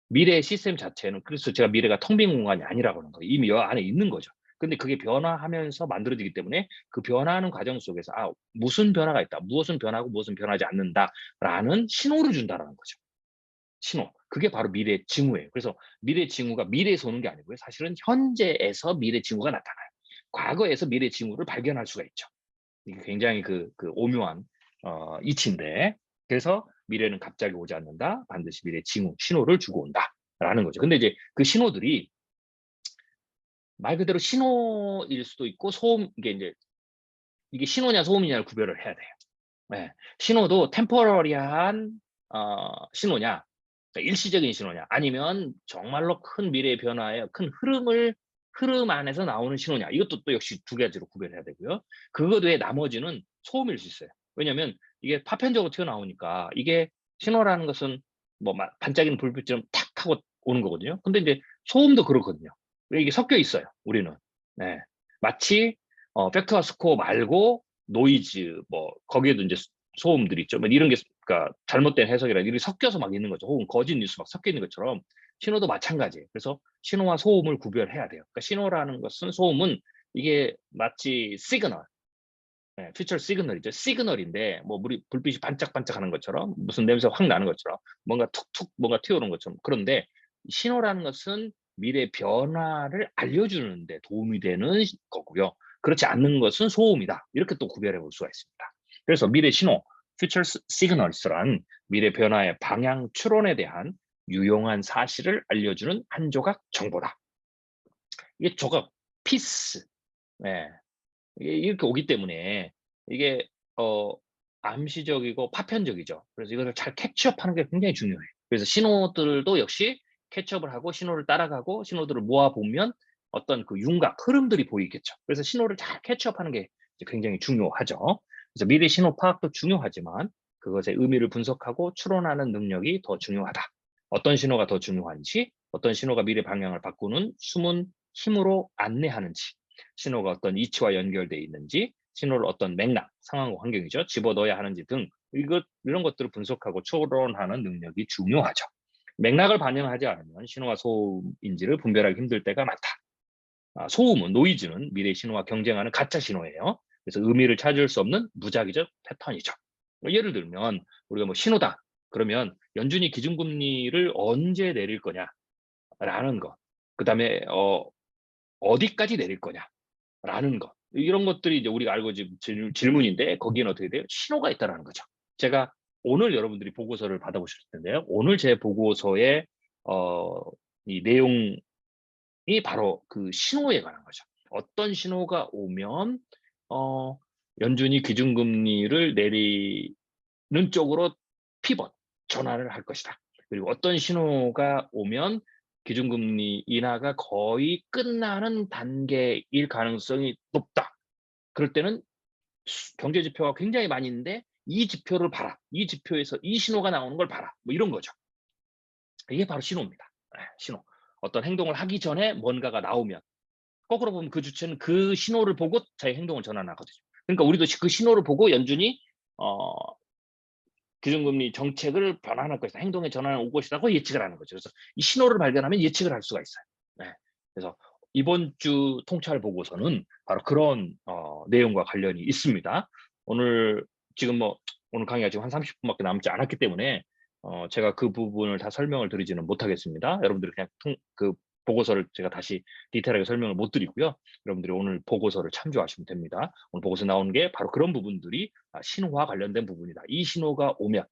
미래의 시스템 자체는, 그래서 제가 미래가 텅 빈 공간이 아니라고 하는 거예요. 이미 여 안에 있는 거죠. 근데 그게 변화하면서 만들어지기 때문에 그 변화하는 과정 속에서 무슨 변화가 있다. 무엇은 변하고 무엇은 변하지 않는다라는 신호를 준다라는 거죠. 신호. 그게 바로 미래의 징후예요. 그래서 미래의 징후가 미래에서 오는 게 아니고요. 사실은 현재에서 미래의 징후가 나타나요. 과거에서 미래의 징후를 발견할 수가 있죠. 이게 굉장히 오묘한 이치인데, 그래서 "미래는 갑자기 오지 않는다. 반드시 미래의 징후, 신호를 주고 온다."라는 거죠. 근데 이제 그 신호들이 말 그대로 신호일 수도 있고, 이게 인제 이게 신호냐 소음이냐를 구별을 해야 돼요. 예. 신호도 템포러리한 신호냐, 그러니까 일시적인 신호냐, 아니면 정말로 큰 미래의 변화의 큰 흐름 안에서 나오는 신호냐, 이것도 또 역시 두 가지로 구별해야 되고요. 그것 외에 나머지는 소음일 수 있어요. 왜냐면 이게 파편적으로 튀어나오니까, 이게 신호라는 것은 뭐 반짝이는 불빛처럼 탁 하고 오는 거거든요. 근데 인제 소음도 그렇거든요. 왜 이게 섞여 있어요, 우리는. 네. 마치 팩트와 스코어 말고 노이즈, 뭐 거기에도 인제 소음들이 있죠. 뭐 이런 게 그러니까 잘못된 해석이랑 이런 게 섞여서 막 있는 거죠. 혹은 거짓 뉴스 막 섞여 있는 것처럼 신호도 마찬가지예요. 그래서 신호와 소음을 구별해야 돼요. 그러니까 신호라는 것은, 소음은 이게 마치 시그널, 예, 퓨처 시그널이죠. 시그널인데 뭐 불빛이 반짝반짝하는 것처럼, 무슨 냄새가 확 나는 것처럼, 뭔가 툭툭 뭔가 튀어오는 것처럼. 그런데 신호라는 것은 미래의 변화를 알려주는 데 도움이 되는 거고요. 그렇지 않는 것은 소음이다. 이렇게 또 구별해 볼 수가 있습니다. 그래서 미래 신호, future signals란 미래 변화의 방향 추론에 대한 유용한 사실을 알려주는 한 조각 정보다. 이게 조각, 피스. 예. 이게 이렇게 오기 때문에 이게 어 암시적이고 파편적이죠. 그래서 이거를 잘 캐치업하는 게 굉장히 중요해요. 그래서 신호들도 역시 캐치업을 하고 신호를 따라가고 신호들을 모아 보면 어떤 그 윤곽, 흐름들이 보이겠죠. 그래서 신호를 잘 캐치업하는 게 이제 굉장히 중요하죠. 그래서 미래 신호 파악도 중요하지만 그것의 의미를 분석하고 추론하는 능력이 더 중요하다. 어떤 신호가 더 중요한지, 어떤 신호가 미래 방향을 바꾸는 숨은 힘으로 안내하는지, 신호가 어떤 이치와 연결되어 있는지, 신호를 어떤 맥락, 상황과 환경이죠. 집어넣어야 하는지 등 이런 것들을 분석하고 추론하는 능력이 중요하죠. 맥락을 반영하지 않으면 신호와 소음인지를 분별하기 힘들 때가 많다. 소음은, 노이즈는 미래 신호와 경쟁하는 가짜 신호예요. 그래서 의미를 찾을 수 없는 무작위적 패턴이죠. 예를 들면 우리가 뭐 신호다. 그러면 연준이 기준금리를 언제 내릴 거냐라는 것. 그다음에 어디까지 내릴 거냐라는 것. 이런 것들이 이제 우리가 알고 질문인데 거기에는 어떻게 돼요? 신호가 있다라는 거죠. 제가 오늘 여러분들이 보고서를 받아보실 텐데요. 오늘 제 보고서의 이 내용이 바로 그 신호에 관한 거죠. 어떤 신호가 오면 연준이 기준금리를 내리는 쪽으로 피벗, 전환을 할 것이다. 그리고 어떤 신호가 오면 기준금리 인하가 거의 끝나는 단계일 가능성이 높다. 그럴 때는 경제 지표가 굉장히 많이 있는데 이 지표를 봐라. 이 지표에서 이 신호가 나오는 걸 봐라. 뭐 이런 거죠. 이게 바로 신호입니다. 신호. 어떤 행동을 하기 전에 뭔가가 나오면 거꾸로 보면 그 주체는 그 신호를 보고 자기 행동을 전환하거든요. 그러니까 우리도 그 신호를 보고 연준이 기준금리 정책을 변환할 것이다. 행동의 전환을 올 것이라고 예측을 하는 거죠. 그래서 이 신호를 발견하면 예측을 할 수가 있어요. 네. 그래서 이번 주 통찰 보고서는 바로 그런 내용과 관련이 있습니다. 오늘 지금 오늘 강의가 지금 한 30분밖에 남지 않았기 때문에 제가 그 부분을 다 설명을 드리지는 못하겠습니다. 여러분들이 그냥 그 보고서를 제가 다시 디테일하게 설명을 못 드리고요. 여러분들이 오늘 보고서를 참조하시면 됩니다. 오늘 보고서 나오는 게 바로 그런 부분들이 신호와 관련된 부분이다. 이 신호가 오면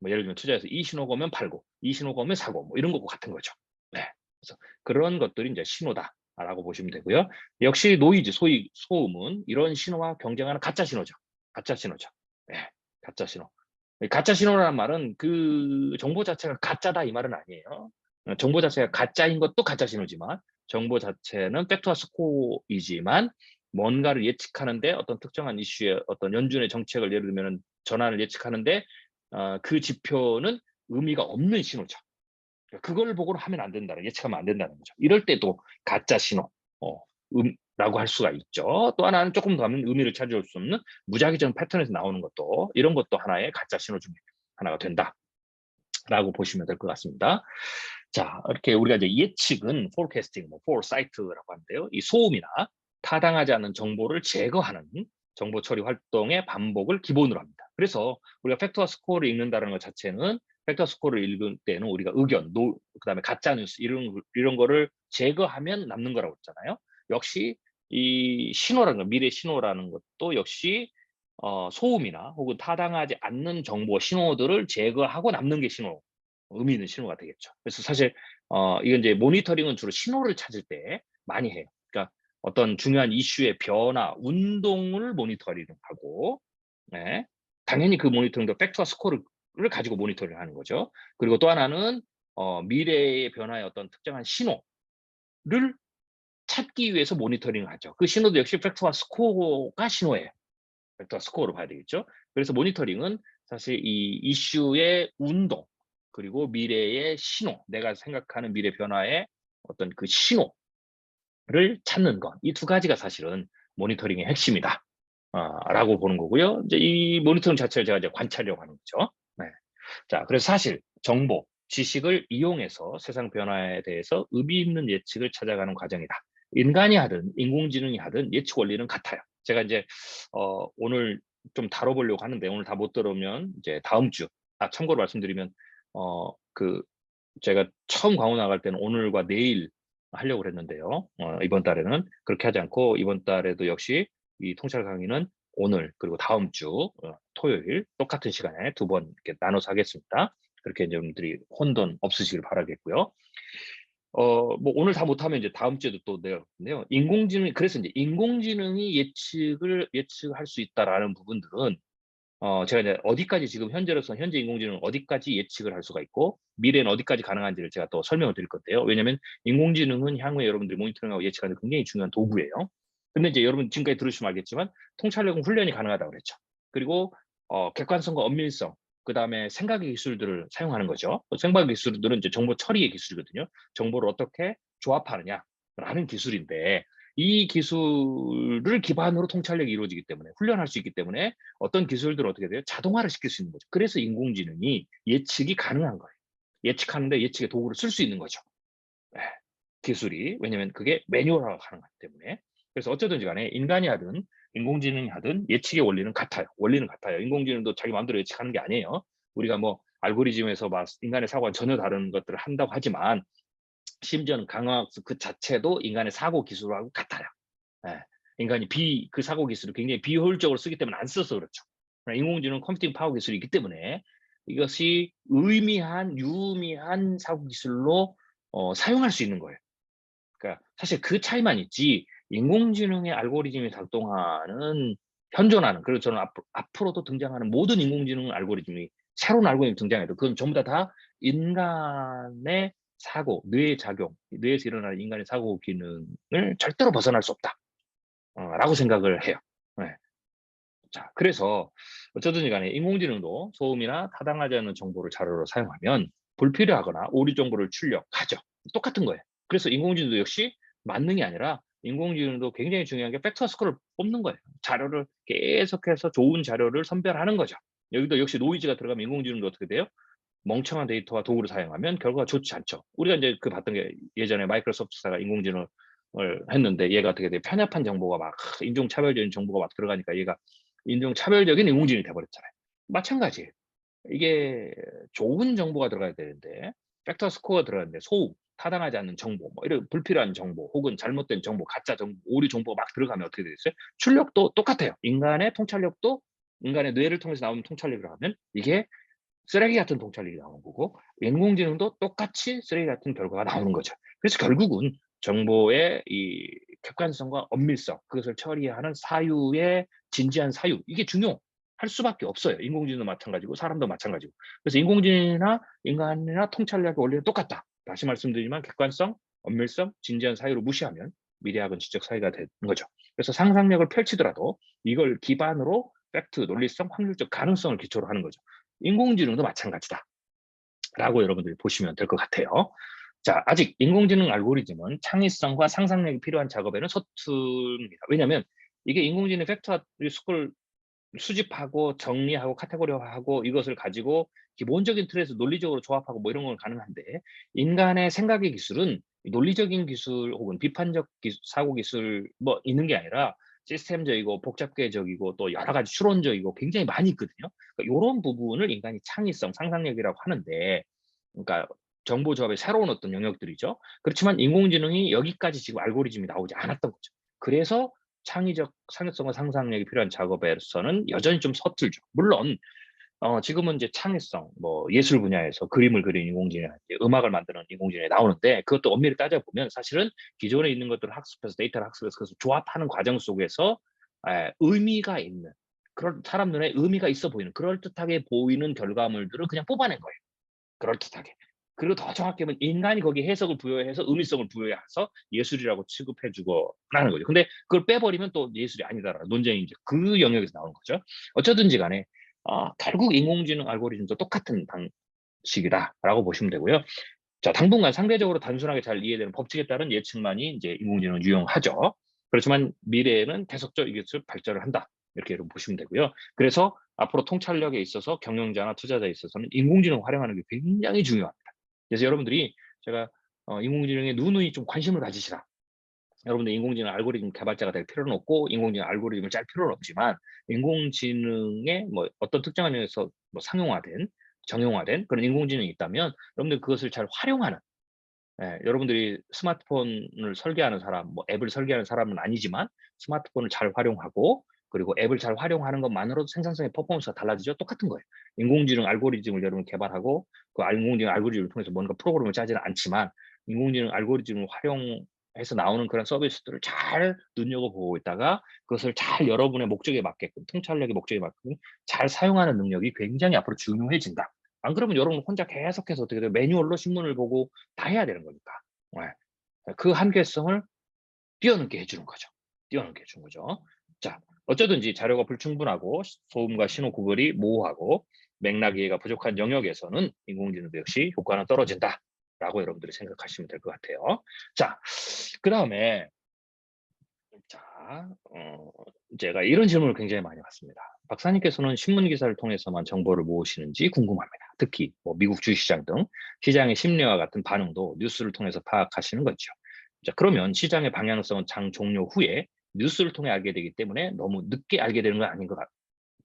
뭐 예를 들면 투자해서 이 신호가 오면 팔고 이 신호가 오면 사고 뭐 이런 것과 같은 거죠. 네. 그래서 그런 것들이 이제 신호다라고 보시면 되고요. 역시 노이즈, 소위 소음은 이런 신호와 경쟁하는 가짜 신호죠. 가짜 신호죠. 네. 가짜 신호. 가짜 신호라는 말은 그 정보 자체가 가짜다 이 말은 아니에요. 정보 자체가 가짜인 것도 가짜 신호지만 정보 자체는 팩트와 스코어이지만 뭔가를 예측하는데 어떤 특정한 이슈의 어떤 연준의 정책을 예를 들면 전환을 예측하는데 그 지표는 의미가 없는 신호죠. 그걸 보고 하면 안 된다는, 예측하면 안 된다는 거죠. 이럴 때도 가짜 신호 라고 할 수가 있죠. 또 하나는 조금 더 하면 의미를 찾을 수 없는 무작위적 패턴에서 나오는 것도, 이런 것도 하나의 가짜 신호 중에 하나가 된다라고 보시면 될 것 같습니다. 자, 이렇게 우리가 이제 예측은 forecasting, foresight라고 하는데요. 이 소음이나 타당하지 않은 정보를 제거하는 정보 처리 활동의 반복을 기본으로 합니다. 그래서 우리가 팩트와 스코어를 읽는다는 것 자체는 팩트와 스코어를 읽을 때는 우리가 의견, 그다음에 가짜 뉴스 이런 거를 제거하면 남는 거라고 했잖아요. 역시 이 신호라는 거, 미래 신호라는 것도 역시 소음이나 혹은 타당하지 않는 정보, 신호들을 제거하고 남는 게 신호, 의미 있는 신호가 되겠죠. 그래서 사실 이건 이제 모니터링은 주로 신호를 찾을 때 많이 해요. 그러니까 어떤 중요한 이슈의 변화, 운동을 모니터링하고, 네. 당연히 그 모니터링도 팩트와 스코어를 가지고 모니터링하는 거죠. 그리고 또 하나는 미래의 변화의 어떤 특정한 신호를 찾기 위해서 모니터링을 하죠. 그 신호도 역시 팩트와 스코어가 신호예요. 팩트와 스코어로 봐야 되겠죠. 그래서 모니터링은 사실 이 이슈의 운동, 그리고 미래의 신호, 내가 생각하는 미래 변화의 어떤 그 신호를 찾는 것, 이 두 가지가 사실은 모니터링의 핵심이다. 라고 보는 거고요. 이제 이 모니터링 자체를 제가 이제 관찰이라고 하는 거죠. 네. 자, 그래서 사실 정보, 지식을 이용해서 세상 변화에 대해서 의미 있는 예측을 찾아가는 과정이다. 인간이 하든 인공지능이 하든 예측 원리는 같아요. 제가 이제 오늘 좀 다뤄보려고 하는데 오늘 다 못 들으면 이제 다음 주. 참고로 말씀드리면 그 제가 처음 강원 나갈 때는 오늘과 내일 하려고 했는데요. 이번 달에는 그렇게 하지 않고 이번 달에도 역시 이 통찰 강의는 오늘 그리고 다음 주 토요일 똑같은 시간에 두 번 이렇게 나눠서 하겠습니다. 그렇게 이제 여러분들이 혼돈 없으시길 바라겠고요. 뭐 오늘 다 못하면 이제 다음 주에도 또 내요. 인공지능, 그래서 이제 인공지능이 예측할 수 있다라는 부분들은 제가 이제 어디까지 지금 현재로서 현재 인공지능은 어디까지 예측을 할 수가 있고 미래는 어디까지 가능한지를 제가 또 설명을 드릴 건데요. 왜냐면 인공지능은 향후에 여러분들이 모니터링하고 예측하는 굉장히 중요한 도구예요. 근데 이제 여러분 지금까지 들으시면 알겠지만 통찰력은 훈련이 가능하다고 그랬죠. 그리고 객관성과 엄밀성, 그다음에 생각의 기술들을 사용하는 거죠. 생각의 기술들은 이제 정보 처리의 기술이거든요. 정보를 어떻게 조합하느냐라는 기술인데 이 기술을 기반으로 통찰력이 이루어지기 때문에 훈련할 수 있기 때문에 어떤 기술들을 어떻게 돼요? 자동화를 시킬 수 있는 거죠. 그래서 인공지능이 예측이 가능한 거예요. 예측하는데 예측의 도구를 쓸 수 있는 거죠. 예, 기술이. 왜냐면 그게 매뉴얼화가 가능하기 때문에. 그래서 어쩌든지 간에 인간이 하든 인공지능이 하든 예측의 원리는 같아요. 원리는 같아요. 인공지능도 자기 마음대로 예측하는 게 아니에요. 우리가 뭐 알고리즘에서 막 인간의 사고와 전혀 다른 것들을 한다고 하지만 심지어는 강화학습 그 자체도 인간의 사고 기술하고 같아요. 예. 인간이 그 사고 기술을 굉장히 비효율적으로 쓰기 때문에 안 써서 그렇죠. 인공지능 컴퓨팅 파워 기술이 있기 때문에 이것이 의미한 유의미한 사고 기술로 사용할 수 있는 거예요. 그러니까 사실 그 차이만 있지 인공지능의 알고리즘이 작동하는 현존하는, 그리고 저는 앞으로도 등장하는 모든 인공지능 알고리즘이 새로운 알고리즘이 등장해도 그건 전부 다 인간의 사고, 뇌의 작용, 뇌에서 일어나는 인간의 사고 기능을 절대로 벗어날 수 없다. 라고 생각을 해요. 네. 자, 그래서 어쩌든지 간에 인공지능도 소음이나 타당하지 않은 정보를 자료로 사용하면 불필요하거나 오류 정보를 출력하죠. 똑같은 거예요. 그래서 인공지능도 역시 만능이 아니라 인공지능도 굉장히 중요한 게 팩터 스코어를 뽑는 거예요. 자료를 계속해서 좋은 자료를 선별하는 거죠. 여기도 역시 노이즈가 들어가면 인공지능도 어떻게 돼요? 멍청한 데이터와 도구를 사용하면 결과가 좋지 않죠. 우리가 이제 그 봤던 게 예전에 마이크로소프트사가 인공지능을 했는데 얘가 어떻게 돼? 편협한 정보가 막 인종차별적인 정보가 막 들어가니까 얘가 인종차별적인 인공지능이 돼버렸잖아요. 마찬가지예요. 이게 좋은 정보가 들어가야 되는데 팩터 스코어가 들어가는데 소음, 타당하지 않는 정보, 뭐 이런 불필요한 정보 혹은 잘못된 정보, 가짜 정보, 오류 정보가 막 들어가면 어떻게 되겠어요? 출력도 똑같아요. 인간의 통찰력도 인간의 뇌를 통해서 나오는 통찰력을 하면 이게 쓰레기 같은 통찰력이 나오는 거고 인공지능도 똑같이 쓰레기 같은 결과가 나오는 거죠. 그래서 결국은 정보의 이 객관성과 엄밀성, 그것을 처리하는 사유의 진지한 사유, 이게 중요할 수밖에 없어요. 인공지능도 마찬가지고 사람도 마찬가지고. 그래서 인공지능이나 인간이나 통찰력의 원리는 똑같다. 다시 말씀드리지만 객관성, 엄밀성, 진지한 사유를 무시하면 미래학은 지적 사유가 되는 거죠. 그래서 상상력을 펼치더라도 이걸 기반으로 팩트, 논리성, 확률적 가능성을 기초로 하는 거죠. 인공지능도 마찬가지다 라고 여러분들이 보시면 될 것 같아요. 자, 아직 인공지능 알고리즘은 창의성과 상상력이 필요한 작업에는 서툴입니다. 왜냐하면 이게 인공지능 팩터 스코어를 수집하고 정리하고 카테고리화하고 이것을 가지고 기본적인 틀에서 논리적으로 조합하고 뭐 이런 건 가능한데 인간의 생각의 기술은 논리적인 기술 혹은 비판적 사고 기술 뭐 있는 게 아니라 시스템적이고 복잡계적이고 또 여러 가지 추론적이고 굉장히 많이 있거든요. 그러니까 요런 부분을 인간이 창의성, 상상력이라고 하는데, 그러니까 정보 조합의 새로운 어떤 영역들이죠. 그렇지만 인공지능이 여기까지 지금 알고리즘이 나오지 않았던 거죠. 그래서 창의적 창의성과 상상력이 필요한 작업에서는 여전히 좀 서툴죠. 물론 지금은 이제 창의성, 뭐 예술 분야에서 그림을 그리는 인공지능, 음악을 만드는 인공지능이 나오는데 그것도 엄밀히 따져보면 사실은 기존에 있는 것들을 학습해서 데이터를 학습해서 그것을 조합하는 과정 속에서 의미가 있는, 그런 사람 눈에 의미가 있어 보이는 그럴듯하게 보이는 결과물들을 그냥 뽑아낸 거예요. 그럴듯하게. 그리고 더 정확히 하면 인간이 거기에 해석을 부여해서 의미성을 부여해서 예술이라고 취급해 주고 하는 거죠. 근데 그걸 빼버리면 또 예술이 아니다라는 논쟁이 이제 그 영역에서 나오는 거죠. 어쩌든지 간에 결국 인공지능 알고리즘도 똑같은 방식이다라고 보시면 되고요. 자, 당분간 상대적으로 단순하게 잘 이해되는 법칙에 따른 예측만이 이제 인공지능은 유용하죠. 그렇지만 미래에는 계속적으로 이것을 발전을 한다. 이렇게 여러분 보시면 되고요. 그래서 앞으로 통찰력에 있어서 경영자나 투자자에 있어서는 인공지능을 활용하는 게 굉장히 중요합니다. 그래서 여러분들이 제가 인공지능에 누누이 좀 관심을 가지시라. 여러분들 인공지능 알고리즘 개발자가 될 필요는 없고 인공지능 알고리즘을 짤 필요는 없지만 인공지능의 뭐 어떤 특정한 영역에서 뭐 상용화된, 정용화된 그런 인공지능이 있다면 여러분들 그것을 잘 활용하는, 여러분들이 스마트폰을 설계하는 사람, 뭐 앱을 설계하는 사람은 아니지만 스마트폰을 잘 활용하고 그리고 앱을 잘 활용하는 것만으로도 생산성의 퍼포먼스가 달라지죠. 똑같은 거예요. 인공지능 알고리즘을 여러분 개발하고 그 인공지능 알고리즘을 통해서 뭔가 프로그램을 짜지는 않지만 인공지능 알고리즘을 해서 나오는 그런 서비스들을 잘 눈여겨보고 있다가 그것을 잘 여러분의 목적에 맞게끔 통찰력의 목적에 맞게끔 잘 사용하는 능력이 굉장히 앞으로 중요해진다. 안 그러면 여러분 혼자 계속해서 어떻게 돼요? 매뉴얼로 신문을 보고 다 해야 되는 거니까. 네. 그 한계성을 뛰어넘게 해 주는 거죠. 뛰어넘게 해 주는 거죠. 자, 어쩌든지 자료가 불충분하고 소음과 신호 구별이 모호하고 맥락 이해가 부족한 영역에서는 인공지능도 역시 효과는 떨어진다라고 여러분들이 생각하시면 될 것 같아요. 자, 그다음에 자, 제가 이런 질문을 굉장히 많이 받습니다. 박사님께서는 신문 기사를 통해서만 정보를 모으시는지 궁금합니다. 특히 뭐 미국 주식시장 등 시장의 심리와 같은 반응도 뉴스를 통해서 파악하시는 거죠. 자, 그러면 시장의 방향성은 장 종료 후에 뉴스를 통해 알게 되기 때문에 너무 늦게 알게 되는 건 아닌 것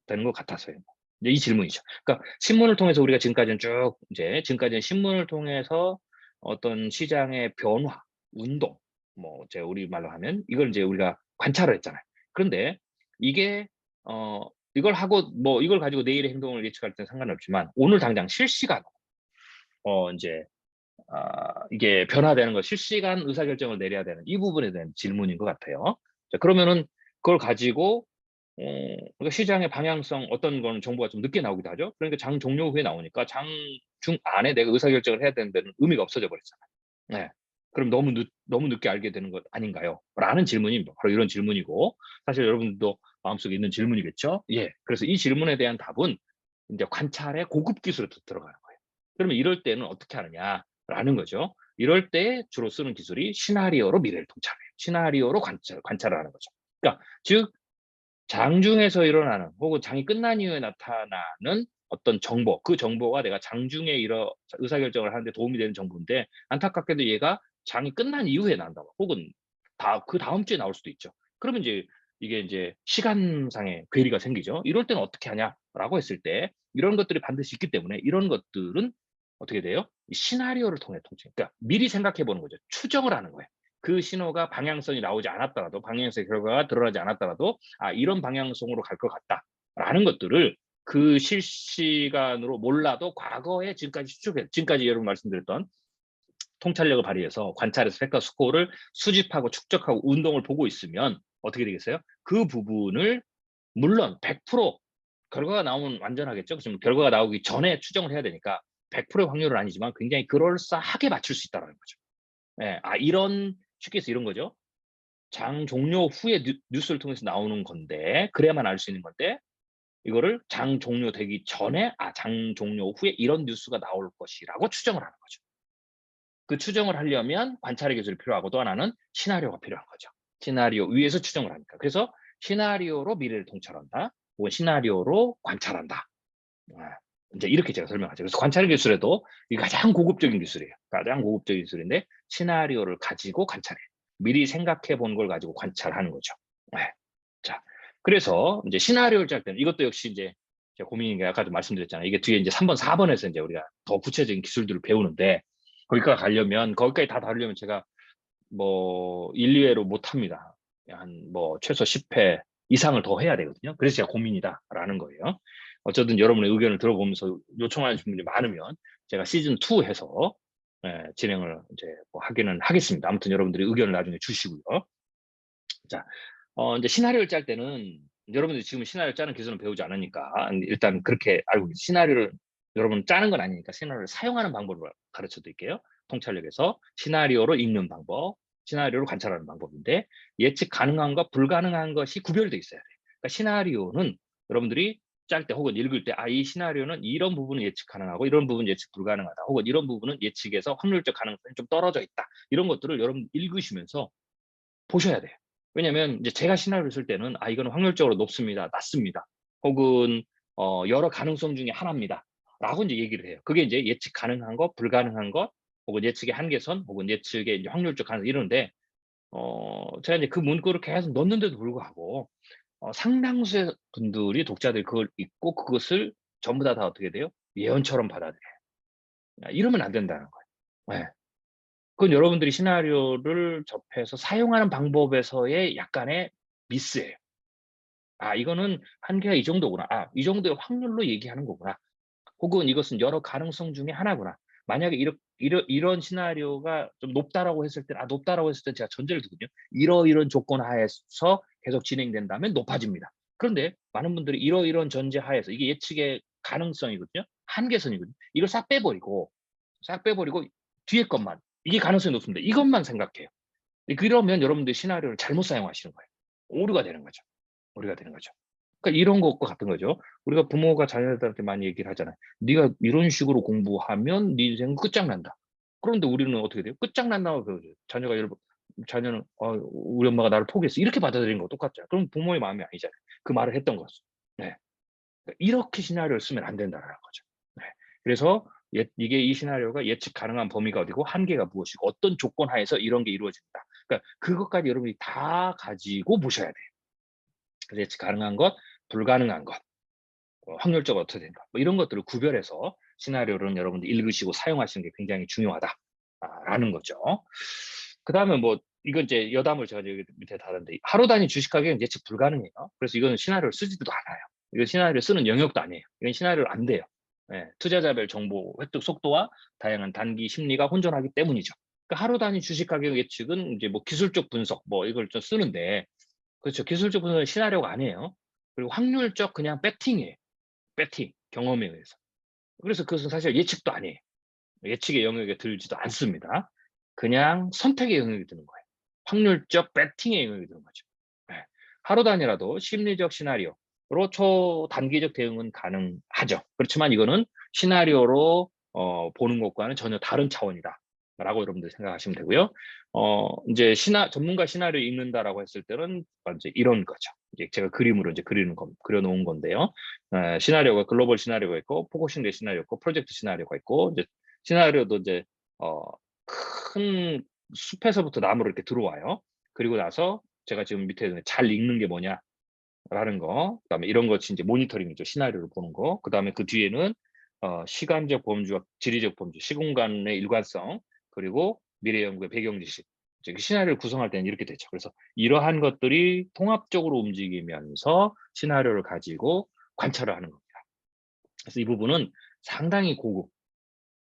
되는 것 같아서요. 이제 이 질문이죠. 그러니까 신문을 통해서 우리가 지금까지는 쭉 이제 지금까지는 신문을 통해서 어떤 시장의 변화, 운동, 뭐 제가 우리말로 하면 이걸 이제 우리가 관찰을 했잖아요. 그런데 이게 이걸 하고 뭐 이걸 가지고 내일의 행동을 예측할 때는 상관없지만 오늘 당장 실시간 인제 이게 변화되는 거 실시간 의사결정을 내려야 되는 이 부분에 대한 질문인 것 같아요. 자, 그러면은 그걸 가지고 그러니까 시장의 방향성 어떤 거는 정보가 좀 늦게 나오기도 하죠. 그러니까 장 종료 후에 나오니까 장 중 안에 내가 의사결정을 해야 되는 데는 의미가 없어져 버렸잖아요. 네. 그럼 너무 늦게 알게 되는 것 아닌가요? 라는 질문이 바로 이런 질문이고 사실 여러분들도 마음속에 있는 질문이겠죠? 예. 그래서 이 질문에 대한 답은 인제 관찰의 고급 기술에 들어가는 거예요. 그러면 이럴 때는 어떻게 하느냐라는 거죠. 이럴 때 주로 쓰는 기술이 시나리오로 미래를 통찰해요. 시나리오로 관찰을 하는 거죠. 그러니까 즉 장중에서 일어나는 혹은 장이 끝난 이후에 나타나는 어떤 정보, 그 정보가 내가 장중에 의사결정을 하는 데 도움이 되는 정보인데 안타깝게도 얘가 장이 끝난 이후에 나온다. 혹은 그다음 주에 나올 수도 있죠. 그러면 이제 이게 인제 시간상의 괴리가 생기죠. 이럴 때는 어떻게 하냐라고 했을 때 이런 것들이 반드시 있기 때문에 이런 것들은 어떻게 돼요? 이 시나리오를 통해 통제, 그러니까 미리 생각해 보는 거죠. 추정을 하는 거예요. 그 신호가 방향성이 나오지 않았더라도 방향성의 결과가 드러나지 않았더라도 '아 이런 방향성으로 갈 것 같다.'라는 것들을 그 실시간으로 몰라도 과거에 지금까지 여러분 말씀드렸던 통찰력을 발휘해서 관찰해서 팩과 스코어를 수집하고 축적하고 운동을 보고 있으면 어떻게 되겠어요? 그 부분을 물론 100% 결과가 나오면 완전하겠죠. 그지만 결과가 나오기 전에 추정을 해야 되니까 100%의 확률은 아니지만 굉장히 그럴싸하게 맞출 수 있다라는 거죠. 예. 이런 쉽게 해서 이런 거죠. 장 종료 후에 뉴스를 통해서 나오는 건데 그래야만 알 수 있는 건데 이거를 장 종료되기 전에 '장 종료 후에 이런 뉴스가 나올 것이'라고 추정을 하는 거죠. 그 추정을 하려면 관찰의 기술이 필요하고 또 하나는 시나리오가 필요한 거죠. 시나리오 위에서 추정을 하니까. 그래서 시나리오로 미래를 통찰한다. 혹은 시나리오로 관찰한다. 아 인제 이렇게 제가 설명하죠. 그래서 관찰의 기술에도 이게 가장 고급적인 기술이에요. 가장 고급적인 기술인데 시나리오를 가지고 관찰해요. 미리 생각해 본 걸 가지고 관찰하는 거죠. 예. 자, 그래서 인제 시나리오를 짤 때는 이것도 역시 인제 제가 고민인 게 아까도 말씀드렸잖아요. 이게 뒤에 인제 3 번, 4 번에서 인제 우리가 더 구체적인 기술들을 배우는데 거기까지 다 다루려면 제가 뭐 1-2 회로 못 합니다. 한 뭐 최소 10회 이상을 더 해야 되거든요. 그래서 제가 고민이다라는 거예요. 어쨌든 여러분의 의견을 들어보면서 요청하는 분들이 많으면 제가 시즌 2 해서 진행을 이제 뭐 하기는 하겠습니다. 아무튼 여러분들이 의견을 나중에 주시고요. 자, 인제 시나리오를 짤 때는 여러분들이 지금 시나리오 짜는 기술은 배우지 않으니까 일단 그렇게 알고 시나리오를 여러분 짜는 건 아니니까 시나리오를 사용하는 방법을 가르쳐 드릴게요. 통찰력에서 시나리오로 읽는 방법, 시나리오를 관찰하는 방법인데 예측 가능한과 불가능한 것이 구별돼 있어야 돼요. 그러니까 시나리오는 여러분들이 짤 때 혹은 읽을 때 '아 이 시나리오는 이런 부분은 예측 가능하고 이런 부분은 예측 불가능하다.' 혹은 '이런 부분은 예측에서 확률적 가능성이 좀 떨어져 있다.' 이런 것들을 여러분 읽으시면서 보셔야 돼요. 왜냐면 이제 제가 시나리오를 쓸 때는 '아 이거는 확률적으로 높습니다. 낮습니다.' 혹은 '여러 가능성 중에 하나입니다.'라고 인제 얘기를 해요. 그게 인제 예측 가능한 것, 불가능한 것, 혹은 예측의 한계선, 혹은 예측의 이제 확률적 가능성 이러는데 제가 이제 그 문구를 계속 넣는데도 불구하고 상당수의 분들이 독자들이 그걸 읽고 그것을 전부 다 어떻게 돼요? 예언처럼 받아들여요. 이러면 안 된다는 거예요. 예. 그건 여러분들이 시나리오를 접해서 사용하는 방법에서의 약간의 미스예요. '아 이거는 한계가 이 정도구나. 이 정도의 확률로 얘기하는 거구나.' 혹은 '이것은 여러 가능성 중에 하나구나.' 만약에 이런 시나리오가 좀 높다라고 했을 때 높다라고 했을 때 제가 전제를 두거든요. 이러이런 조건 하에서 계속 진행된다면 높아집니다. 그런데 많은 분들이 이러이런 전제 하에서 이게 예측의 가능성이거든요. 한계선이거든요. 이걸 싹 빼버리고 뒤에 것만 이게 가능성이 높습니다. 이것만 생각해요. 그러면 여러분들 시나리오를 잘못 사용하시는 거예요. 오류가 되는 거죠. 오류가 되는 거죠. 그러니까 이런 것과 같은 거죠. 우리가 부모가 자녀들한테 많이 얘기를 하잖아요. "네가 이런 식으로 공부하면 네 인생은 끝장난다." 그런데 우리는 어떻게 돼요? 끝장난다고 배우죠. 자녀는 우리 엄마가 나를 포기했어." 이렇게 받아들이는 거 똑같잖아요. 그럼 부모의 마음이 아니잖아요. 그 말을 했던 것은. 네. 그러니까 이렇게 시나리오를 쓰면 안 된다라는 거죠. 네. 그래서 이게 이 시나리오가 예측 가능한 범위가 어디고 한계가 무엇이고 어떤 조건 하에서 이런 게 이루어진다. 그러니까 그것까지 여러분이 다 가지고 보셔야 돼요. 그래서 예측 가능한 것, 불가능한 것, 확률적으로 어떻게 되는가 뭐 이런 것들을 구별해서 시나리오를 여러분들 읽으시고 사용하시는 게 굉장히 중요하다 라는 거죠. 그다음에 뭐 이건 이제 여담을 제가 여기 밑에 다는데 하루 단위 주식 가격은 예측 불가능해요. 그래서 이거는 시나리오를 쓰지도 않아요. 이건 시나리오 쓰는 영역도 아니에요. 이건 시나리오를 안 돼요. 예, 투자자별 정보 획득 속도와 다양한 단기 심리가 혼전하기 때문이죠. 그러니까 하루 단위 주식 가격 예측은 이제 뭐 기술적 분석 뭐 이걸 좀 쓰는데 그렇죠. 기술적 분석은 시나리오가 아니에요. 그리고 확률적 그냥 배팅이에요. 배팅, 경험에 의해서. 그래서 그것은 사실 예측도 아니에요. 예측의 영역에 들지도 않습니다. 그냥 선택의 영역에 드는 거예요. 확률적 배팅의 영역에 드는 거죠. 예. 하루 단위라도 심리적 시나리오로 초단기적 대응은 가능하죠. 그렇지만 이거는 시나리오로 보는 것과는 전혀 다른 차원이다라고 여러분들 생각하시면 되고요. 인제 전문가 시나리오 읽는다라고 했을 때는 인제 이런 거죠. 이제 제가 그림으로 이제 그려 놓은 건데요. 시나리오가 글로벌 시나리오가 있고 포커싱 시나리오가 있고 프로젝트 시나리오가 있고 이제 시나리오도 이제 어 큰 숲에서부터 나무로 이렇게 들어와요. 그리고 나서 제가 지금 밑에 잘 읽는 게 뭐냐라는 거, 그다음에 이런 것이 인제 모니터링이죠. 시나리오를 보는 거. 그다음에 그 뒤에는 시간적 범주와 지리적 범주, 시공간의 일관성, 그리고 미래 연구의 배경 지식. 이제 그 시나리오를 구성할 때는 이렇게 되죠. 그래서 이러한 것들이 통합적으로 움직이면서 시나리오를 가지고 관찰을 하는 겁니다. 그래서 이 부분은 상당히 고급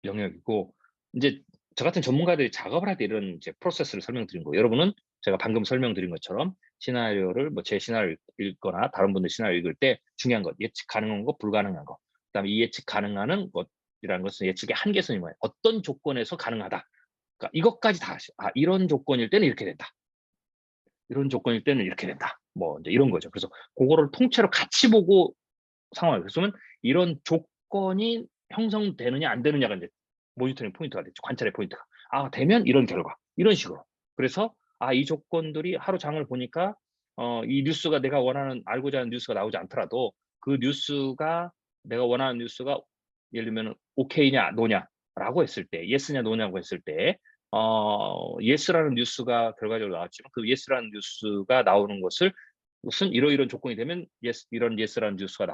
영역이고 인제 저 같은 전문가들이 작업을 할 때 이런 이제 프로세스를 설명드린 거예요. 여러분은 제가 방금 설명드린 것처럼 시나리오를 뭐 제 시나리오를 읽거나 다른 분들 시나리오 읽을 때 중요한 것, 예측 가능한 것, 불가능한 것. 그다음에 이 예측 가능한 것이라는 것은 예측의 한계선이 뭐예요? 어떤 조건에서 가능하다. 그러니까 이것까지 다 이런 조건일 때는 이렇게 된다. 이런 조건일 때는 이렇게 된다. 뭐 인제 이런 거죠. 그래서 고거를 통째로 같이 보고 상황을 그러면 이런 조건이 형성되느냐 안 되느냐가 인제 모니터링 포인트가 됐죠. 관찰의 포인트가. 되면 이런 결과. 이런 식으로. 그래서 이 조건들이 하루 장을 보니까 이 뉴스가 내가 원하는 알고자 하는 뉴스가 나오지 않더라도 그 뉴스가 내가 원하는 뉴스가 예를 들면은 오케이냐 노냐라고 했을 때 예스냐 노냐고 했을 때 예스라는 뉴스가 결과적으로 나왔지만 그 예스라는 뉴스가 나오는 것을 무슨 이러이러한 조건이 되면 이런 예스라는 뉴스가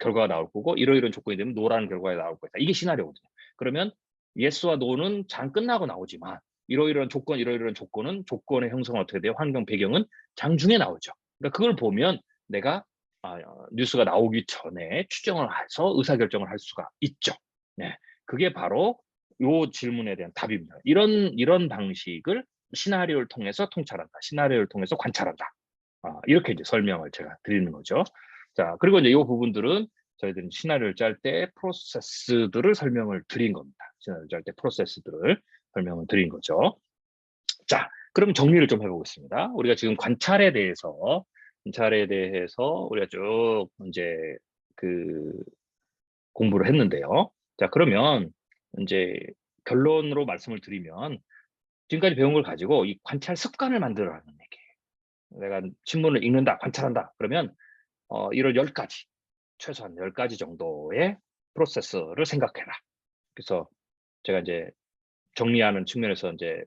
결과가 나올 거고 이러이러한 조건이 되면 노라는 결과가 나올 거다. 이게 시나리오거든요. 그러면 예스와 노는 장 끝나고 나오지만 이러이러한 조건은 조건의 형성은 어떻게 돼요? 환경 배경은 장 중에 나오죠. 그러니까 그걸 보면 내가 뉴스가 나오기 전에 추정을 해서 의사결정을 할 수가 있죠. 네. 그게 바로 요 질문에 대한 답입니다. 이런 방식을 시나리오를 통해서 통찰한다. 시나리오를 통해서 관찰한다. 이렇게 이제 설명을 제가 드리는 거죠. 자, 그리고 이제 요 부분들은 저희들은 시나리오를 짤 때 프로세스들을 설명을 드린 겁니다. 시나리오를 짤 때 프로세스들을 설명을 드린 거죠. 자, 그럼 정리를 좀 해 보겠습니다. 우리가 지금 관찰에 대해서 우리가 쭉 인제 그 공부를 했는데요. 자, 그러면 인제 결론으로 말씀을 드리면 지금까지 배운 걸 가지고 이 관찰 습관을 만들어라는 얘기예요. 내가 신문을 읽는다, 관찰한다 그러면 이런 10 가지, 최소한 10 가지 정도의 프로세스를 생각해라. 그래서 제가 인제 정리하는 측면에서 인제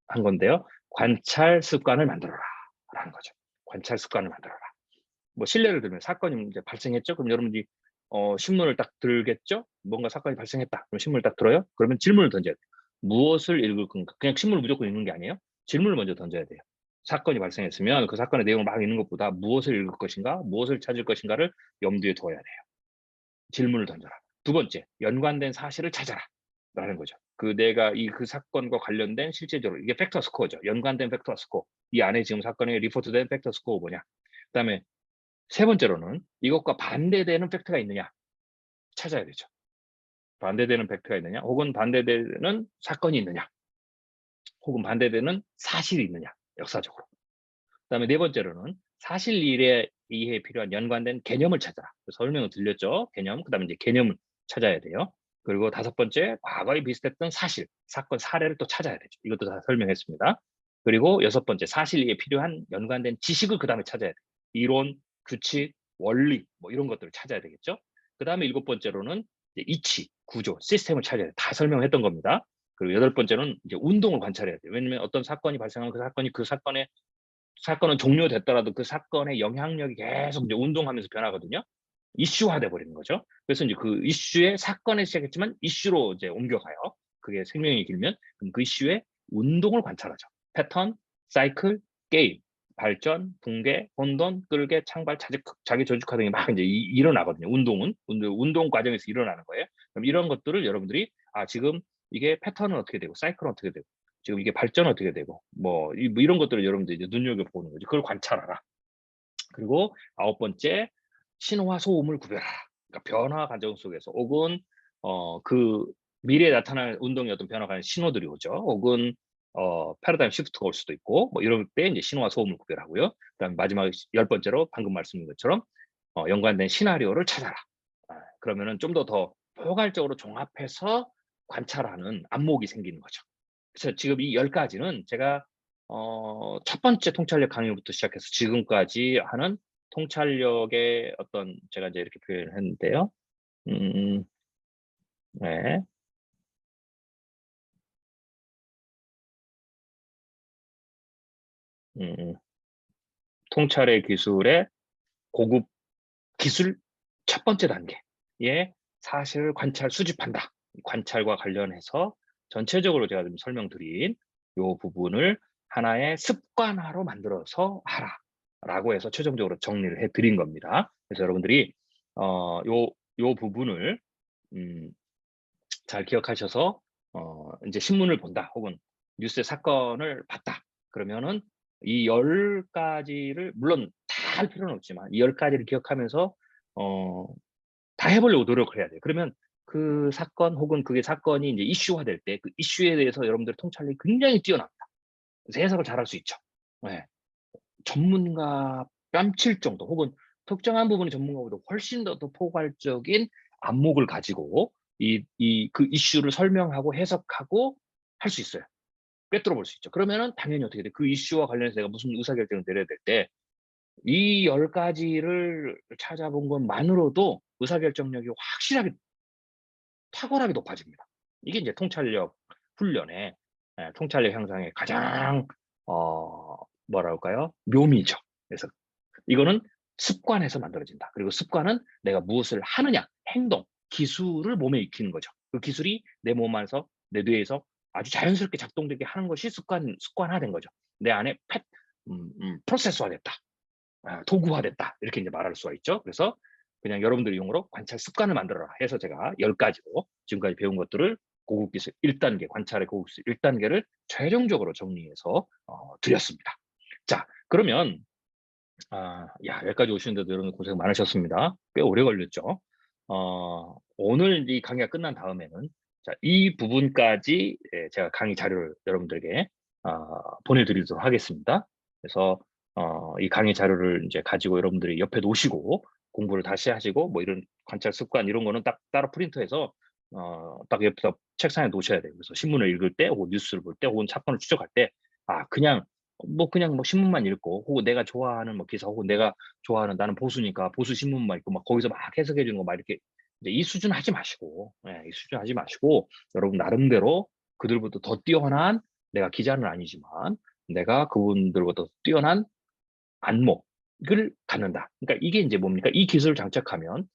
한 건데요. "관찰 습관을 만들어라."라는 거죠. 관찰 습관을 만들어라. 뭐 실례를 들면 사건이 이제 발생했죠. 그럼 여러분들이 신문을 딱 들겠죠? 뭔가 사건이 발생했다. 그럼 신문을 딱 들어요? 그러면 질문을 던져야 돼요. 무엇을 읽을 건가? 그냥 신문을 무조건 읽는 게 아니에요. 질문을 먼저 던져야 돼요. 사건이 발생했으면 그 사건의 내용을 막 읽는 것보다 무엇을 읽을 것인가, 무엇을 찾을 것인가를 염두에 둬야 돼요. 질문을 던져라. 두 번째, 연관된 사실을 찾아라. 라는 거죠. 내가 그 사건과 관련된 실제적으로 이게 팩터 스코어죠. 연관된 팩터 스코어. 이 안에 지금 사건에 리포트된 팩터 스코어 뭐냐. 그다음에 세 번째로는 이것과 반대되는 팩트가 있느냐 찾아야 되죠. 반대되는 팩트가 있느냐, 혹은 반대되는 사건이 있느냐, 혹은 반대되는 사실이 있느냐, 역사적으로. 그다음에 네 번째로는 사실 이해에 필요한 연관된 개념을 찾아라. 설명을 들렸죠. 개념. 그다음에 이제 개념을 찾아야 돼요. 그리고 다섯 번째, 과거에 비슷했던 사실, 사건 사례를 또 찾아야 되죠. 이것도 다 설명했습니다. 그리고 여섯 번째, 사실 이해에 필요한 연관된 지식을 그다음에 찾아야 돼요. 이론, 규칙, 원리 뭐 이런 것들을 찾아야 되겠죠. 그다음에 일곱 번째로는 이제 이치, 구조, 시스템을 찾아야 돼요. 다 설명했던 겁니다. 그리고 여덟 번째는 이제 운동을 관찰해야 돼요. 왜냐면 어떤 사건이 발생하면 그 사건은 종료됐더라도 그 사건의 영향력이 계속 이제 운동하면서 변하거든요. 이슈화돼 버리는 거죠. 그래서 이제 그 이슈의 사건에 시작했지만 이슈로 이제 옮겨가요. 그게 생명이 길면 그럼 그 이슈의 운동을 관찰하죠. 패턴, 사이클, 게임, 발전, 붕괴, 혼돈, 끌게, 창발, 자기 조직화 등이 막 이제 일어나거든요. 운동 과정에서 일어나는 거예요. 그럼 이런 것들을 여러분들이 지금 이게 패턴은 어떻게 되고 사이클은 어떻게 되고 지금 이게 발전은 어떻게 되고 뭐 이런 것들을 여러분들이 이제 눈여겨보는 거죠. 그걸 관찰하라. 그리고 아홉 번째, 신호와 소음을 구별하라. 그러니까 변화 과정 속에서 혹은 그 미래에 나타날 운동의 어떤 변화가 신호들이 오죠. 혹은 패러다임 시프트가 올 수도 있고 뭐 이럴 때 이제 신호와 소음을 구별하고요. 그다음에 마지막 열 번째로 방금 말씀드린 것처럼 연관된 시나리오를 찾아라. 그러면은 좀 더 포괄적으로 종합해서 관찰하는 안목이 생기는 거죠. 그래서 지금 이 10가지는 제가 첫 번째 통찰력 강의부터 시작해서 지금까지 하는 통찰력의 어떤 제가 이제 이렇게 표현을 했는데요. 네. 통찰의 기술의 고급 기술 첫 번째 단계에 사실을 수집한다. 관찰과 관련해서 전체적으로 제가 좀 설명드린 요 부분을 하나의 습관화로 만들어서 하라. 라고 해서 최종적으로 정리를 해 드린 겁니다. 그래서 여러분들이 요 부분을 잘 기억하셔서 이제 신문을 본다 혹은 뉴스의 사건을 봤다. 그러면은 이 10가지를 물론 다 할 필요는 없지만 이 10가지를 기억하면서 다 해 보려고 노력을 해야 돼요. 그러면 그 사건 혹은 그게 사건이 이제 이슈화될 때 그 이슈에 대해서 여러분들의 통찰력이 굉장히 뛰어납니다. 그래서 해석을 잘할 수 있죠. 네. 전문가 뺨칠 정도 혹은 특정한 부분의 전문가보다 훨씬 더 포괄적인 안목을 가지고 그 이슈를 설명하고 해석하고 할 수 있어요. 꿰뚫어 볼 수 있죠. 그러면은 당연히 어떻게 돼? 그 이슈와 관련해서 내가 무슨 의사결정을 내려야 될 때 이 10가지를 찾아본 것만으로도 의사결정력이 확실하게 탁월하게 높아집니다. 이게 이제 통찰력 훈련의 통찰력 향상의 가장 뭐랄까요? 묘미죠. 그래서 이거는 습관에서 만들어진다. 그리고 습관은 내가 무엇을 하느냐, 행동, 기술을 몸에 익히는 거죠. 그 기술이 내 몸 안에서, 내 뇌에서 아주 자연스럽게 작동되게 하는 것이 습관화된 거죠. 내 안에 프로세스화됐다. 도구화됐다. 이렇게 이제 말할 수가 있죠. 그래서 그냥 여러분들 용어로 관찰 습관을 만들어라 해서 제가 10가지로 지금까지 배운 것들을 고급 기술 1단계, 관찰의 고급 기술 1단계를 최종적으로 정리해서 드렸습니다. 자, 그러면 여기까지 오시는데도 여러분 고생 많으셨습니다. 꽤 오래 걸렸죠. 오늘 이 강의가 끝난 다음에는 이 부분까지 제가 강의 자료를 여러분들에게 보내드리도록 하겠습니다. 그래서 이 강의 자료를 이제 가지고 여러분들이 옆에 놓으시고 공부를 다시 하시고 뭐 이런 관찰 습관 이런 거는 딱 따로 프린터해서 딱 옆에 책상에 놓으셔야 돼요. 그래서 신문을 읽을 때 혹은 뉴스를 볼 때 혹은 사건을 추적할 때 그냥 신문만 읽고 혹은 내가 좋아하는 뭐 기사 혹은 내가 좋아하는 나는 보수니까 보수 신문만 읽고 막 거기서 막 해석해 주는 거 막 이렇게 이 수준 하지 마시고 이 수준 하지 마시고 여러분 나름대로 그들보다 더 뛰어난 내가 기자는 아니지만 내가 그분들보다 더 뛰어난 안목을 갖는다. 그러니까 이게 이제 뭡니까? 이 기술을 장착하면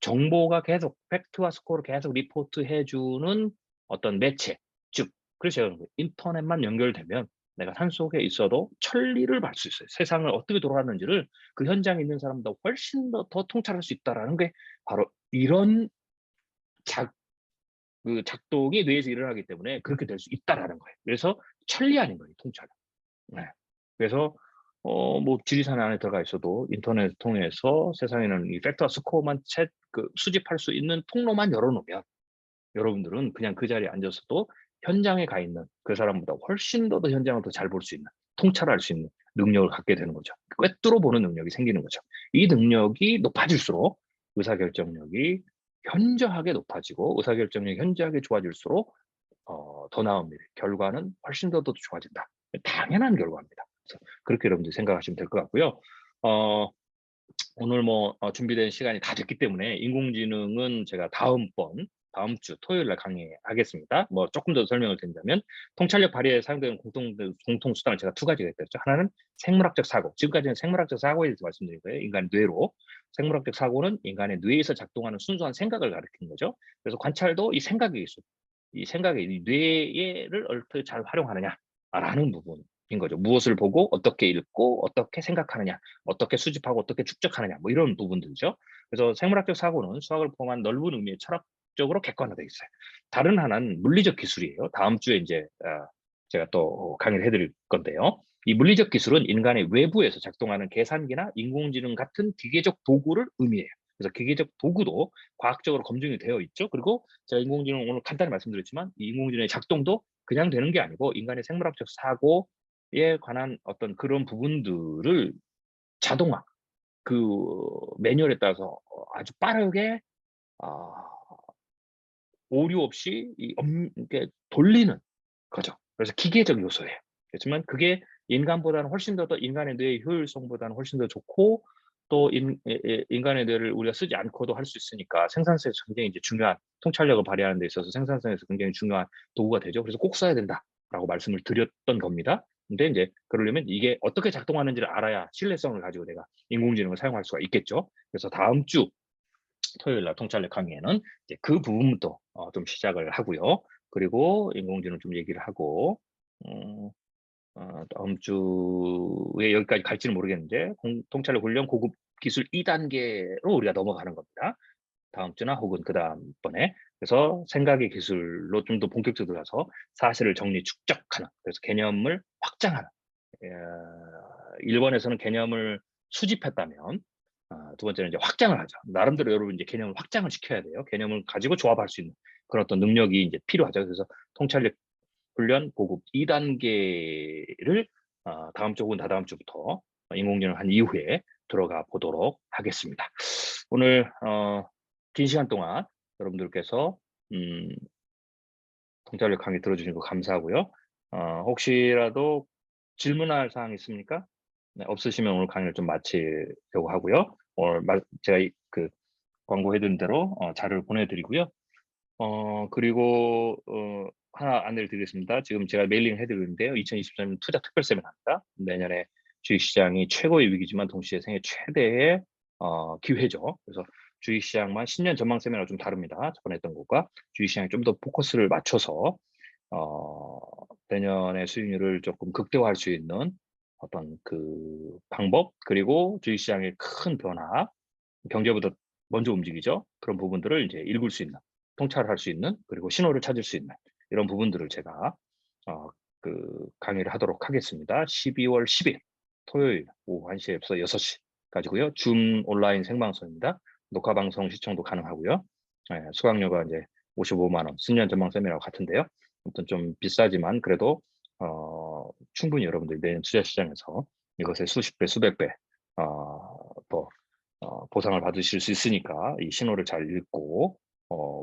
정보가 계속 팩트와 스코어를 계속 리포트해 주는 어떤 매체, 즉 그래서 인터넷만 연결되면 내가 산속에 있어도 천리를 볼 수 있어요. 세상을 어떻게 돌아가는지를 그 현장에 있는 사람보다 훨씬 더 통찰할 수 있다라는 게 바로 이런 그 작동이 뇌에서 일어나기 때문에 그렇게 될 수 있다라는 거예요. 그래서 천리안인 거예요, 통찰은. 네. 그래서 뭐 지리산 안에 들어가 있어도 인터넷 통해서 세상에는 이 팩터와 스코어만 수집할 수 있는 통로만 열어놓으면 여러분들은 그냥 그 자리에 앉아서도 현장에 가 있는 그 사람보다 훨씬 더 현장을 더 잘 볼 수 있는, 통찰할 수 있는 능력을 갖게 되는 거죠. 꿰뚫어 보는 능력이 생기는 거죠. 이 능력이 높아질수록 의사결정력이 현저하게 높아지고 의사결정력이 현저하게 좋아질수록 더 나은 미래, 결과는 훨씬 더 좋아진다. 당연한 결과입니다. 그래서 그렇게 여러분들이 생각하시면 될 것 같고요. 오늘 뭐 준비된 시간이 다 됐기 때문에 인공지능은 제가 다음 주 토요일 날 강의하겠습니다. 뭐 조금 더 설명을 드린다면 통찰력 발휘에 사용되는 공통 수단을 제가 두 가지가 있었죠. 하나는 생물학적 사고. 지금까지는 생물학적 사고에 대해서 말씀드린 거예요. 인간 뇌로. 생물학적 사고는 인간의 뇌에서 작동하는 순수한 생각을 가리키는 거죠. 그래서 관찰도 이 생각의 기술, 이 생각의 이 뇌를 어떻게 잘 활용하느냐라는 부분인 거죠. 무엇을 보고 어떻게 읽고 어떻게 생각하느냐, 어떻게 수집하고 어떻게 축적하느냐, 뭐 이런 부분들이죠. 그래서 생물학적 사고는 수학을 포함한 넓은 의미의 철학적으로 객관화되어 있어요. 다른 하나는 물리적 기술이에요. 다음 주에 이제 제가 또 강의를 해드릴 건데요. 이 물리적 기술은 인간의 외부에서 작동하는 계산기나 인공지능 같은 기계적 도구를 의미해요. 그래서 기계적 도구도 과학적으로 검증이 되어 있죠. 그리고 제가 인공지능 오늘 간단히 말씀드렸지만 이 인공지능의 작동도 그냥 되는 게 아니고 인간의 생물학적 사고에 관한 어떤 그런 부분들을 자동화, 그 매뉴얼에 따라서 아주 빠르게 오류 없이 이렇게 돌리는 거죠. 그래서 기계적 요소예요. 그렇지만 그게 인간보다는 훨씬 더 인간의 뇌의 효율성보다는 훨씬 더 좋고 또 인간의 뇌를 우리가 쓰지 않고도 할 수 있으니까 생산성에서 굉장히 이제 중요한 통찰력을 발휘하는 데 있어서 생산성에서 굉장히 중요한 도구가 되죠. 그래서 꼭 써야 된다라고 말씀을 드렸던 겁니다. 근데 이제 그러려면 이게 어떻게 작동하는지를 알아야 신뢰성을 가지고 내가 인공지능을 사용할 수가 있겠죠. 그래서 다음 주 토요일 날 통찰력 강의에는 이제 그 부분부터 좀 시작을 하고요. 그리고 인공지능 좀 얘기를 하고 다음 주에 여기까지 갈지는 모르겠는데 통찰력 훈련 고급 기술 2단계로 우리가 넘어가는 겁니다. 다음 주나 혹은 그 다음번에. 그래서 생각의 기술로 좀 더 본격적으로 들어가서 사실을 정리 축적하는, 그래서 개념을 확장하는. 1번에서는 개념을 수집했다면 두 번째는 이제 확장을 하죠. 나름대로 여러분 이제 개념을 확장을 시켜야 돼요. 개념을 가지고 조합할 수 있는 그런 어떤 능력이 이제 필요하죠. 그래서 통찰력 훈련 고급 2단계를 다음 주 혹은 다다음 주부터 인공지능 한 이후에 들어가 보도록 하겠습니다. 오늘 긴 시간 동안 여러분들께서 통찰력 강의 들어주신 거 감사하고요. 혹시라도 질문할 사항 있습니까? 네, 없으시면 오늘 강의를 좀 마치려고 하고요. 오늘 제가 그 광고해드린 대로 자료를 보내드리고요. 그리고 하나 안내를 드리겠습니다. 지금 제가 메일링 해드리는데요. 2023년 투자 특별 세미나입니다. 내년에 주식시장이 최고의 위기지만 동시에 생애 최대의 기회죠. 그래서 주식시장만 10년 전망 세미나가 좀 다릅니다. 저번에 했던 것과 주식시장에 좀 더 포커스를 맞춰서 내년의 수익률을 조금 극대화할 수 있는 어떤 그 방법, 그리고 주식시장의 큰 변화, 경제보다 먼저 움직이죠. 그런 부분들을 이제 읽을 수 있는, 통찰할 수 있는, 그리고 신호를 찾을 수 있는 이런 부분들을 제가 그 강의를 하도록 하겠습니다. 12월 10일 토요일 오후 1시에서 6시까지고요. 줌 온라인 생방송입니다. 녹화 방송 시청도 가능하고요. 수강료가 이제 55만 원, 신년 전망 세미나와 같은데요. 아무튼 좀 비싸지만 그래도 충분히 여러분들이 내년 투자 시장에서 이것의 수십 배, 수백 배 더 보상을 받으실 수 있으니까 이 신호를 잘 읽고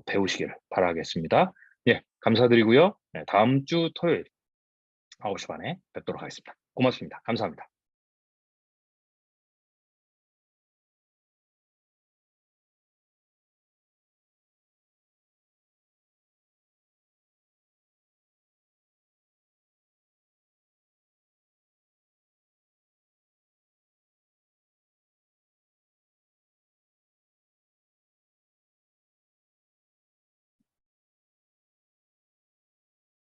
배우시길 바라겠습니다. 예, 감사드리고요. 네, 다음 주 토요일 9시 반에 뵙도록 하겠습니다. 고맙습니다. 감사합니다.